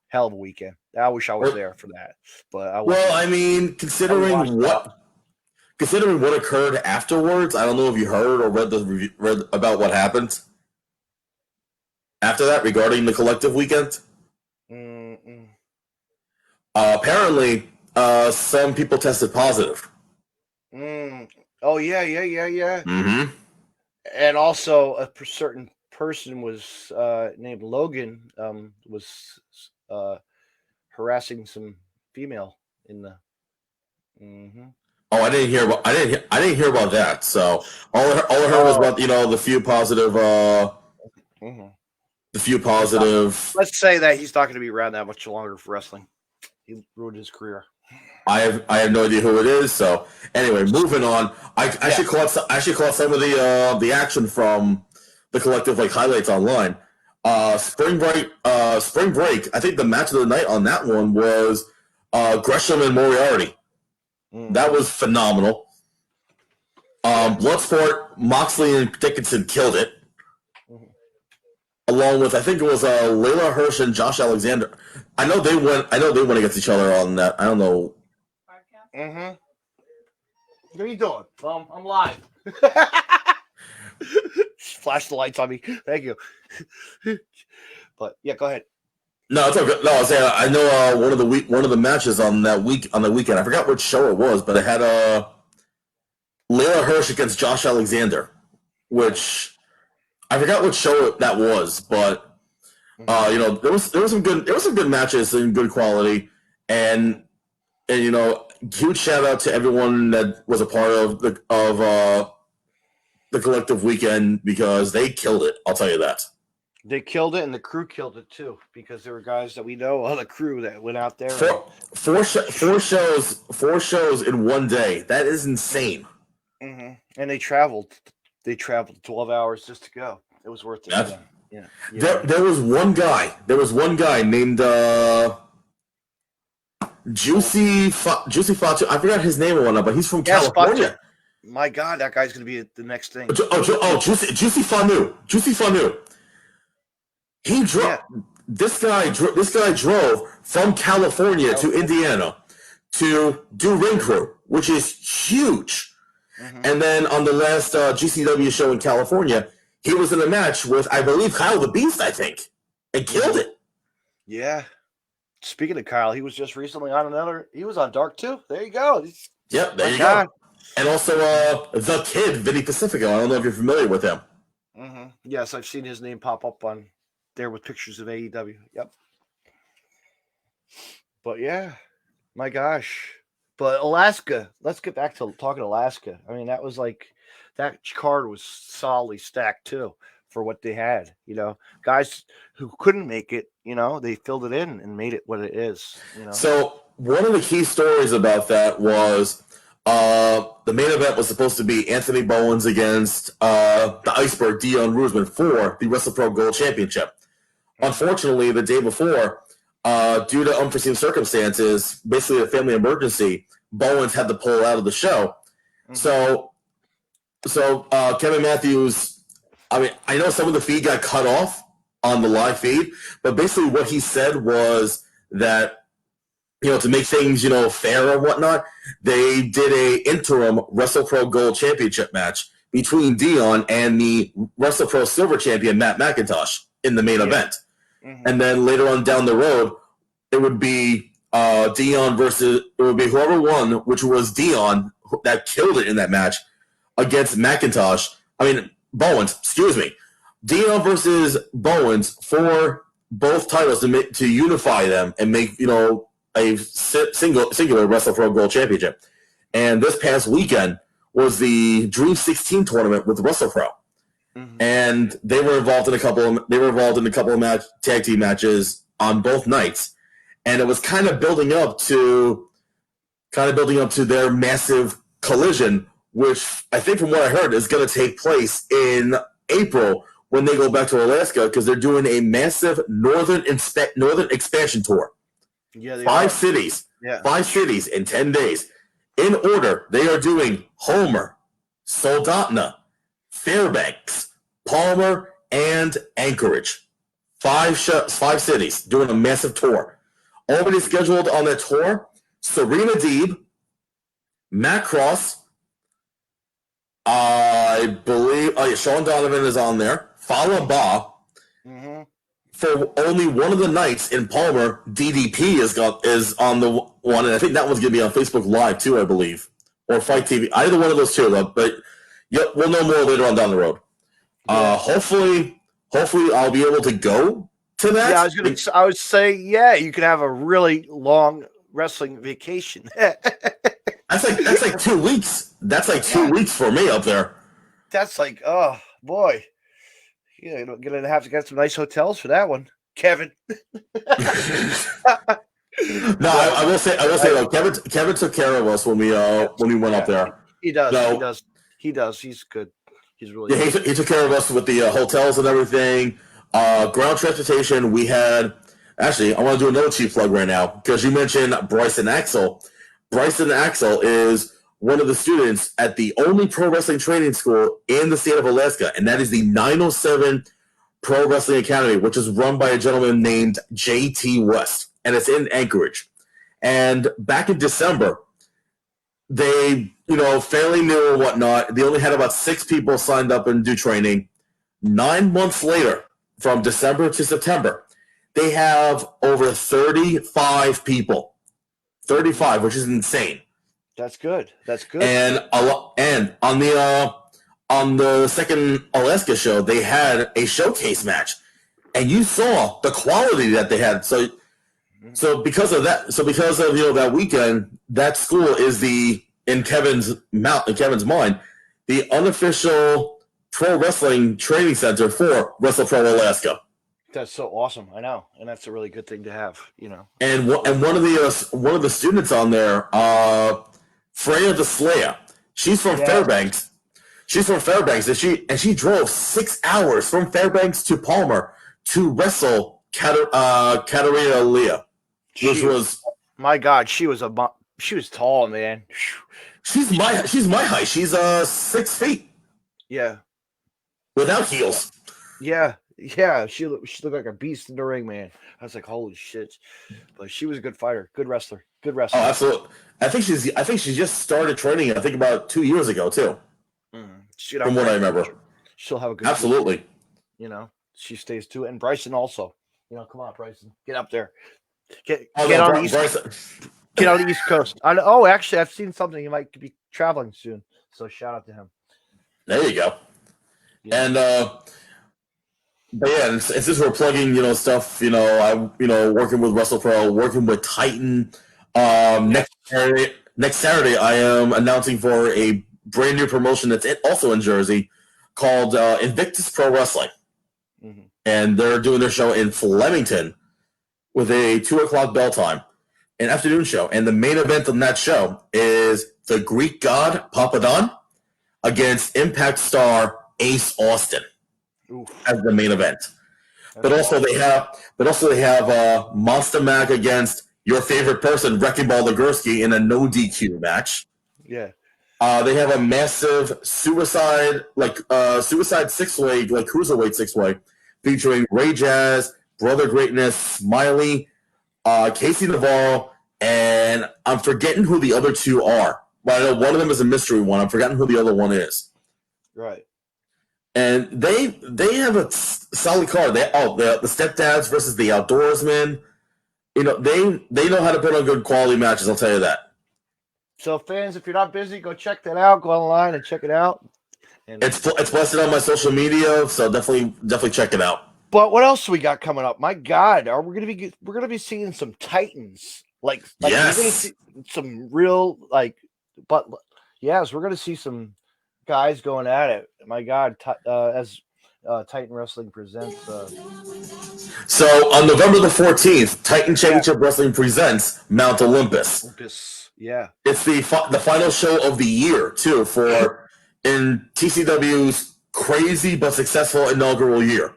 hell of a weekend. I wish I was there for that, but I mean, considering what occurred afterwards, I don't know if you heard or read about what happened after that regarding the collective weekend. Apparently, some people tested positive. Oh yeah. Mm-hmm. And also, a certain person was named Logan was harassing some female in the. Mm-hmm. Oh, I didn't hear about that. So all I heard was about the few positive. Mm-hmm. The few positive. Let's say that he's not going to be around that much longer for wrestling. He ruined his career. I have no idea who it is. So anyway, moving on. I actually caught some of the action from the collective highlights online. Spring break. I think the match of the night on that one was Gresham and Moriarty. That was phenomenal. Bloodsport, Moxley and Dickinson killed it. Along with, I think it was Layla Hirsch and Josh Alexander. I know they went against each other on that. I don't know. Mm-hmm. What are you doing? I'm live. Flash the lights on me. Thank you. But yeah, go ahead. No, it's okay. No, I was saying I know one of the matches on the weekend. I forgot which show it was, but it had Layla Hirsch against Josh Alexander, which I forgot what show that was, but there was some good matches and good quality, and huge shout out to everyone that was a part of the collective weekend because they killed it. I'll tell you that. They killed it, and the crew killed it too because there were guys that we know on the crew that went out there. Four shows in one day. That is insane. Mm-hmm. And they traveled 12 hours just to go. It was worth it. Yeah. There was one guy named Juicy Fatu. I forgot his name or whatnot, but he's from California. My God, that guy's going to be the next thing. Juicy Fanu. He drove. Yeah. This guy drove from California to Indiana to do ring crew, which is huge. Mm-hmm. And then on the last GCW show in California, he was in a match with, I believe, Kyle the Beast, I think, and killed it. Yeah. Speaking of Kyle, he was just recently on he was on Dark too. There you go. Yep, there you go. And also the Kid, Vinny Pacifico. I don't know if you're familiar with him. Mm-hmm. Yes, I've seen his name pop up on there with pictures of AEW. Yep. But yeah, my gosh. But Alaska, let's get back to talking Alaska. I mean, that card was solidly stacked too for what they had. Guys who couldn't make it, they filled it in and made it what it is. So one of the key stories about that was The main event was supposed to be Anthony Bowens against the Iceberg Dion Rusman for the WrestlePro Gold Championship. Unfortunately, the day before, due to unforeseen circumstances, basically a family emergency, Bowens had to pull out of the show. So Kevin Matthews, I mean, I know some of the feed got cut off on the live feed, but basically what he said was that, to make things, fair and whatnot, they did a interim WrestlePro Gold Championship match between Dion and the WrestlePro Silver Champion Matt McIntosh in the main event. And then later on down the road, it would be Dion versus, it would be whoever won, which was Dion that killed it in that match against Bowens, excuse me. Dion versus Bowens for both titles to unify them and make, a singular WrestlePro Gold Championship. And this past weekend was the Dream 16 tournament with WrestlePro. And they were involved in a couple of tag team matches on both nights. And it was kind of building up to their massive collision, which I think from what I heard is going to take place in April when they go back to Alaska, because they're doing a massive northern expansion tour. Yeah, Five cities in 10 days. In order, they are doing Homer, Soldotna, Fairbanks, Palmer, and Anchorage. Five cities doing a massive tour. Already scheduled on that tour, Serena Deeb, Matt Cross, I believe Sean Donovan is on there, Fala Ba. For only one of the nights in Palmer, DDP is on the one, and I think that one's going to be on Facebook Live too, I believe, or Fight TV. Either one of those two, though. But we'll know more later on down the road. Hopefully, I'll be able to go to that. Yeah, I would say, you could have a really long wrestling vacation. That's like 2 weeks. That's like 2 weeks for me up there. That's like, oh boy. You're gonna have to get some nice hotels for that one, Kevin. No, I will say though, Kevin took care of us when we went up there. He does. He does. He's good. He's really good. He took care of us with the hotels and everything. Ground transportation. We had actually. I want to do another cheap plug right now because you mentioned Bryson Axel. Bryson Axel is one of the students at the only pro wrestling training school in the state of Alaska, and that is the 907 Pro Wrestling Academy, which is run by a gentleman named J.T. West, and it's in Anchorage. And back in December, they, fairly new and whatnot, they only had about 6 people signed up and do training. 9 months later, from December to September, they have over 35 people. 35, which is insane. That's good. And on the second Alaska show, they had a showcase match, and you saw the quality that they had. So because of that weekend, that school is in Kevin's mind, the unofficial pro wrestling training center for WrestlePro Alaska. That's so awesome. I know, and that's a really good thing to have. And one of the students on there, Freya the Slayer. She's from Fairbanks. And she drove 6 hours from Fairbanks to Palmer to wrestle Katarina Leah, which was my God. She was tall, man. She's my height. She's 6 feet. Yeah, without heels. Yeah. She looked like a beast in the ring, man. I was like, holy shit! But she was a good fighter, good wrestler. Oh, absolutely. I think she just started training. I think about 2 years ago too. From what I remember, she'll have a good. Absolutely. Season. She stays too, and Bryson also. Come on, Bryson, get up there. Get on the East Coast. Actually, I've seen something. He might be traveling soon, so shout out to him. There you go. Yeah. And but yeah, since we're plugging, stuff, working with WrestlePro, working with Titan. Next Saturday, I am announcing for a brand new promotion that's also in Jersey called Invictus Pro Wrestling. And they're doing their show in Flemington with a 2:00 bell time, an afternoon show. And the main event on that show is the Greek god Papadon against Impact star Ace Austin as the main event. But also they have Monster Mac against your favorite person, Wrecking Ball Legursky, in a no DQ match. Yeah. They have a massive suicide six-way, like cruiserweight six-way, featuring Ray Jazz, Brother Greatness, Smiley, Casey Navarro, and I'm forgetting who the other two are. But I know one of them is a mystery one. I'm forgetting who the other one is. Right. And they have a solid card. The Stepdads versus the Outdoorsmen. You know, they know how to put on good quality matches, I'll tell you that. So fans, if you're not busy, go check that out. Go online and check it out. And It's posted on my social media, so definitely check it out. But what else we got coming up? My God, we're gonna be seeing some Titans, like yes, we're gonna see some real yes, we're gonna see some guys going at it. My God, as Titan Wrestling presents. So on November the 14th, Titan Championship Wrestling presents Mount Olympus. Yeah, it's the final show of the year too in TCW's crazy but successful inaugural year.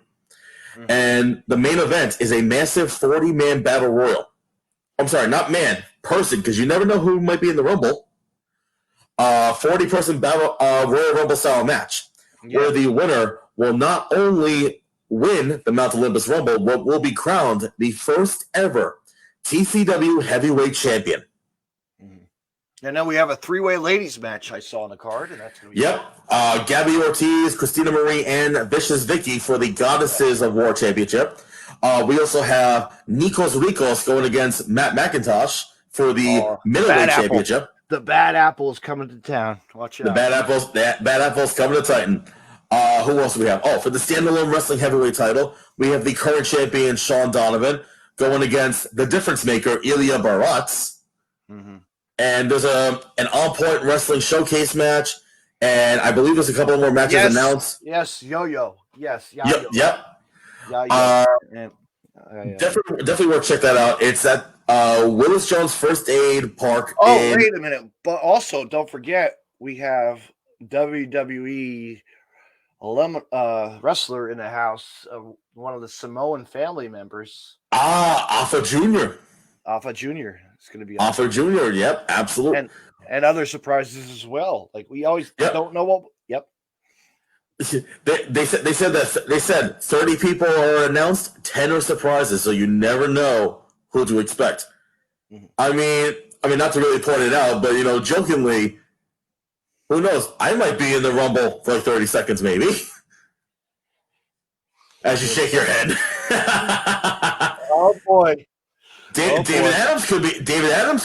And the main event is a massive 40-man battle royal. I'm sorry, not man, person, because you never know who might be in the Rumble. 40-person battle Royal Rumble style match, where the winner will not only win the Mount Olympus Rumble, but will be crowned the first ever TCW heavyweight champion. And then we have a three-way ladies match I saw on the card, and that's going to be Gabby Ortiz, Christina Marie, and Vicious Vicky for the Goddesses of War Championship. We also have Nikos Rikos going against Matt McIntosh for the middleweight championship. The Bad Apple is coming to town. Watch out. The Bad Apple's coming to Titan. Who else do we have? For the standalone wrestling heavyweight title, we have the current champion Sean Donovan going against the difference maker Ilya Baratz. And there's an on-point wrestling showcase match, and I believe there's a couple more matches announced. Yes, Yo-Yo. Yes, Yo-Yo. Yep. Definitely worth check that out. It's at Willis Jones First Aid Park. Wait a minute. But also, don't forget, we have WWE wrestler in the house, one of the Samoan family members. Alpha Jr. Alpha Jr. It's going to be Alpha Jr. Yep, absolutely. And other surprises as well. Like we always don't know what. Yep. They said 30 people are announced, 10 are surprises, so you never know who to expect. I mean, not to really point it out, but jokingly, who knows? I might be in the Rumble for like 30 seconds, maybe. As you shake your head. Oh boy. David Adams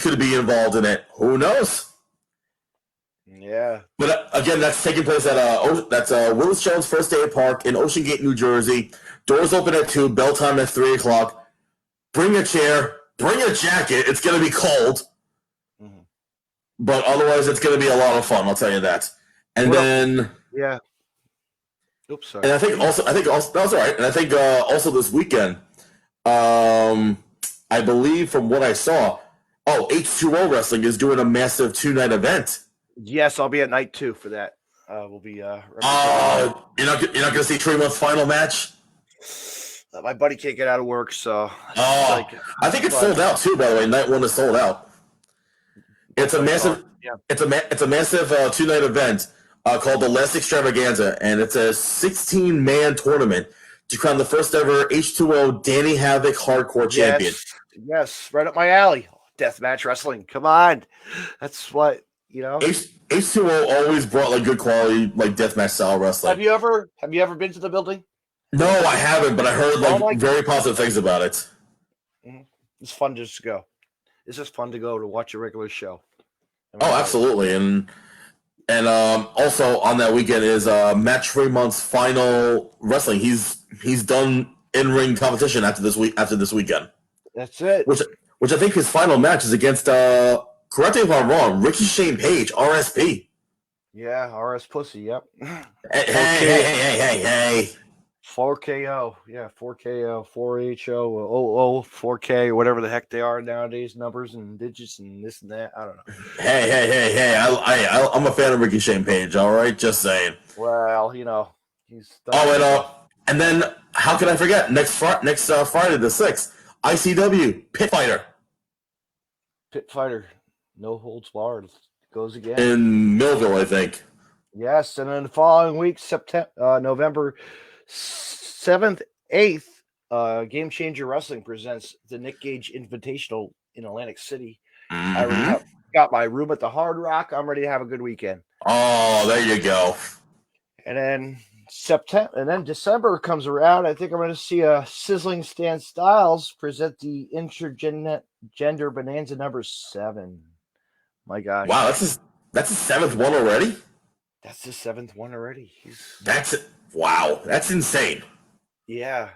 could be involved in it. Who knows? Yeah. But again, that's taking place at Willis Jones First Aid Park in Ocean Gate, New Jersey. Doors open at 2, bell time at 3 o'clock. Bring a chair, bring a jacket. It's going to be cold. But otherwise, it's going to be a lot of fun, I'll tell you that. And then... Yeah. Oops, sorry. And I think also that's all right. And I think also this weekend, I believe from what I saw, H2O Wrestling is doing a massive 2-night event. Yes, I'll be at night 2 for that. We'll be. You're not going to see Tremon's final match? My buddy can't get out of work, so. I think it's sold out too. By the way, night 1 is sold out. It's a massive. It's a massive 2-night event called the Last Extravaganza, and it's a 16-man tournament to crown the first ever H2O Danny Havoc Hardcore Champion. Yes, right up my alley. Deathmatch wrestling. Come on, that's what H2O always brought like good quality like deathmatch style wrestling. Have you ever been to the building? No, I haven't, but I heard very positive things about it. It's fun just to go. It's just fun to go to watch a regular show. Absolutely, and also on that weekend is Matt Tremont's final wrestling. He's done in-ring competition after this weekend. That's it. Which I think his final match is against correct me if I'm wrong, Ricky Shane Page, RSP. Yeah, RS Pussy. Yep. Hey. 4KO, yeah, 4KO, 4HO, 4K, whatever the heck they are nowadays, numbers and digits and this and that. I don't know. Hey! I'm a fan of Ricky Shane Page. All right, just saying. Well, he's done Oh, some good. and then how can I forget? Next Friday, the 6th, ICW Pit Fighter Pit fighter, no holds barred, goes again. in Millville, I think. Yes, and then the following week, November 7th, 8th, Game Changer Wrestling presents the Nick Gage Invitational in Atlantic City. I already got my room at the Hard Rock. I'm ready to have a good weekend. Oh, there you go. And then December comes around. I think I'm going to see Sizzling Stan Styles present the Intergender Bonanza number 7. My gosh. Wow, that's his 7th one already? That's the 7th one already. Wow, that's insane. Yeah.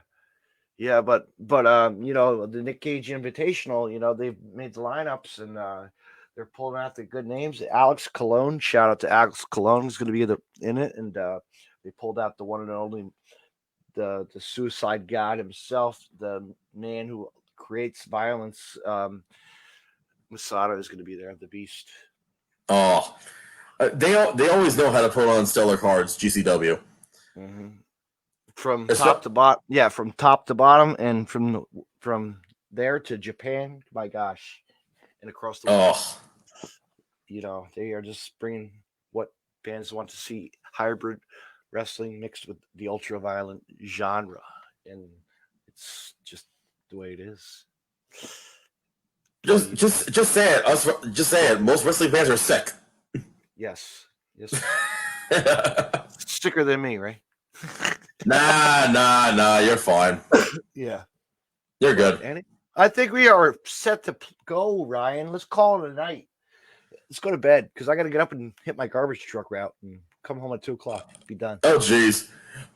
Yeah, but the Nick Gage Invitational, they've made the lineups and they're pulling out the good names. Alex Colon, shout out to Alex Colon, is going to be in it, and they pulled out the one and only the suicide god himself, the man who creates violence. Masada is going to be there, the Beast. Oh, they always know how to put on stellar cards. GCW. Mm-hmm. From top to bottom, and from there to Japan. My gosh, and across the world. They are just bringing what fans want to see: hybrid wrestling mixed with the ultra violent genre, and it's just the way it is. Just say it. Just say it. Most wrestling fans are sick. Yes. Sicker than me, right? Nah. You're fine. Yeah. You're good. I think we are set to go, Ryan. Let's call it a night. Let's go to bed because I got to get up and hit my garbage truck route and come home at 2:00. Be done. Oh, jeez.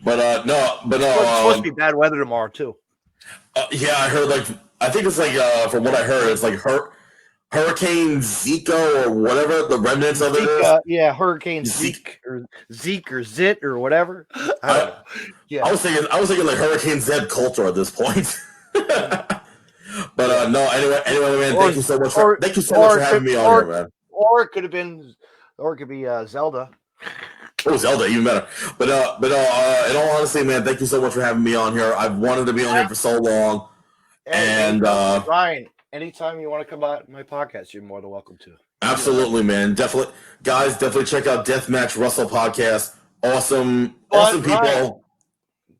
But no. It's supposed to be bad weather tomorrow too. Yeah, I heard I think it's from what I heard, it's like Hurricane Zika or whatever the remnants of it is. Yeah, Hurricane Zeke or Zit or whatever. I don't know. Yeah, I was thinking like Hurricane Zed Culture at this point. But no. Anyway, man. Thank you so much for having me on here, man. Or it could be Zelda. Oh, Zelda, even better. But in all honesty, man, thank you so much for having me on here. I've wanted to be on here for so long. And Ryan, anytime you want to come on my podcast, you're more than welcome to. Absolutely, man. Definitely, guys. Definitely check out Deathmatch Russell podcast. Awesome people. Ryan,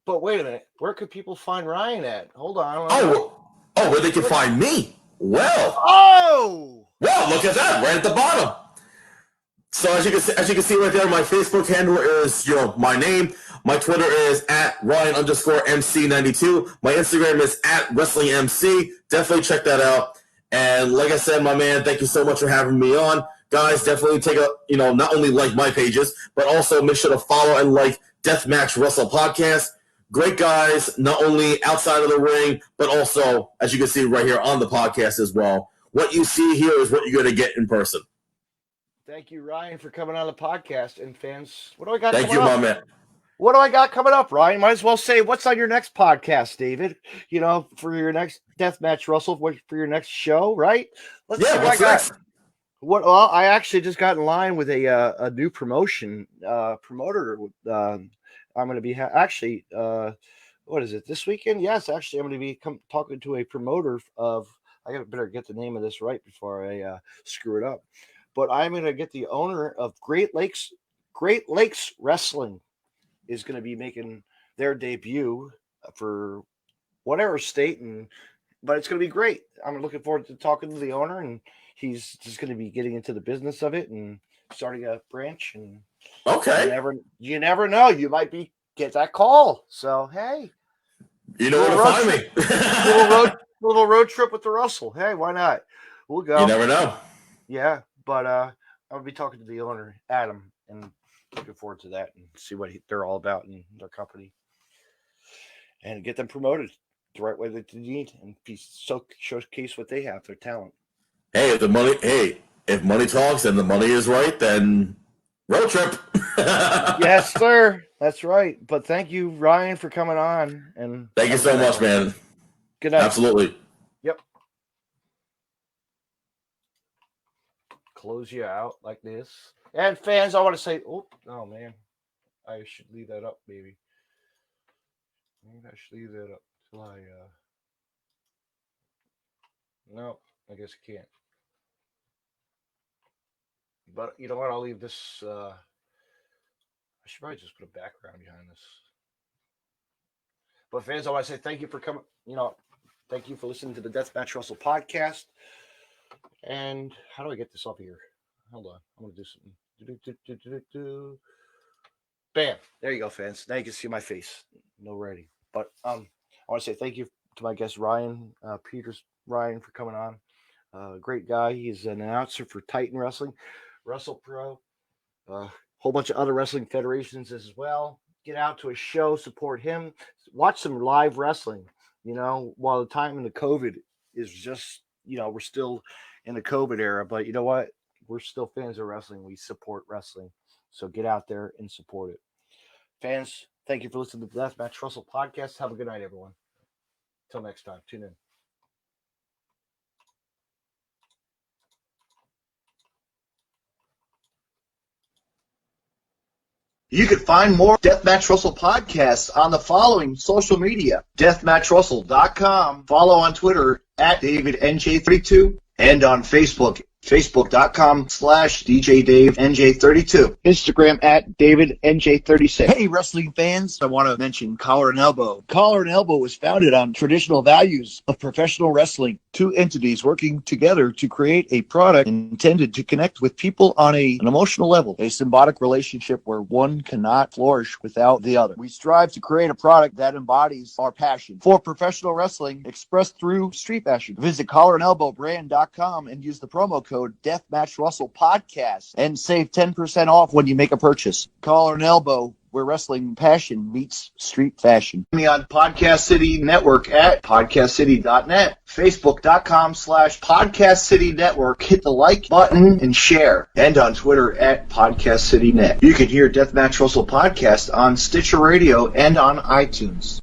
but wait a minute, where could people find Ryan at? Hold on. Where they can find me? Well, look at that, right at the bottom. So as you can see right there, my Facebook handle is my name. My Twitter is @Ryan_MC92. My Instagram is @WrestlingMC. Definitely check that out. And like I said, my man, thank you so much for having me on. Guys, definitely take not only like my pages, but also make sure to follow and like Deathmatch Wrestle Podcast. Great guys, not only outside of the ring, but also, as you can see right here on the podcast as well. What you see here is what you're going to get in person. Thank you, Ryan, for coming on the podcast. And fans, what do I got Thank you, my man. What do I got coming up, Ryan? Might as well say, what's on your next podcast, David? For your next Deathmatch Russell, for your next show, right? Let's see what I got. Next? Well, I actually just got in line with a new promoter. I'm going to be what is it, this weekend? Yes, actually, I'm going to be talking to a promoter of. I better get the name of this right before I screw it up. But I'm going to get the owner of Great Lakes Wrestling is going to be making their debut for whatever state, but it's going to be great. I'm looking forward to talking to the owner, and he's just going to be getting into the business of it and starting a branch. And okay, you never know, you might get that call. So hey, you know where to find me. little road trip with the Russell. Hey, why not? We'll go. You never know. Yeah, but I'll be talking to the owner, Adam, and looking forward to that and see what they're all about in their company and get them promoted the right way that they need and showcase what they have, their talent. Hey, if money talks and the money is right, then road trip. Yes, sir. That's right. But thank you, Ryan, for coming on. And Thank you so much, man. Good night. Absolutely. Yep. Close you out like this. And fans, I want to say, oh man, I should leave that up, maybe. Maybe I should leave that up till I. No, I guess I can't. But you know what? I'll leave this. I should probably just put a background behind this. But fans, I want to say thank you for coming. Thank you for listening to the Deathmatch Russell podcast. And how do I get this up here? Hold on, I'm gonna do something. Bam! There you go, fans. Now you can see my face. No ready. But I want to say thank you to my guest Ryan Ryan for coming on. Great guy. He's an announcer for Titan Wrestling, Wrestle Pro, whole bunch of other wrestling federations as well. Get out to a show, support him, watch some live wrestling. While the time in the COVID is just, we're still in the COVID era, but you know what? We're still fans of wrestling. We support wrestling. So get out there and support it. Fans, thank you for listening to the Deathmatch Russell podcast. Have a good night, everyone. Till next time. Tune in. You can find more Deathmatch Russell podcasts on the following social media: deathmatchrussell.com, follow on Twitter at DavidNJ32, and on Facebook, facebook.com/DJDaveNJ32. Instagram at DavidNJ36. Hey, wrestling fans, I want to mention Collar and Elbow. Collar and Elbow was founded on traditional values of professional wrestling. Two entities working together to create a product intended to connect with people on an emotional level, a symbiotic relationship where one cannot flourish without the other. We strive to create a product that embodies our passion for professional wrestling expressed through street fashion. Visit collarandelbowbrand.com and use the promo code Deathmatch Russell Podcast and save 10% off when you make a purchase. Collar and Elbow, where wrestling passion meets street fashion. Me on Podcast City Network at podcastcity.net, facebook.com/Podcast City Network. Hit the like button and share. And on Twitter at Podcast City Net. You can hear Deathmatch Russell Podcast on Stitcher Radio and on iTunes.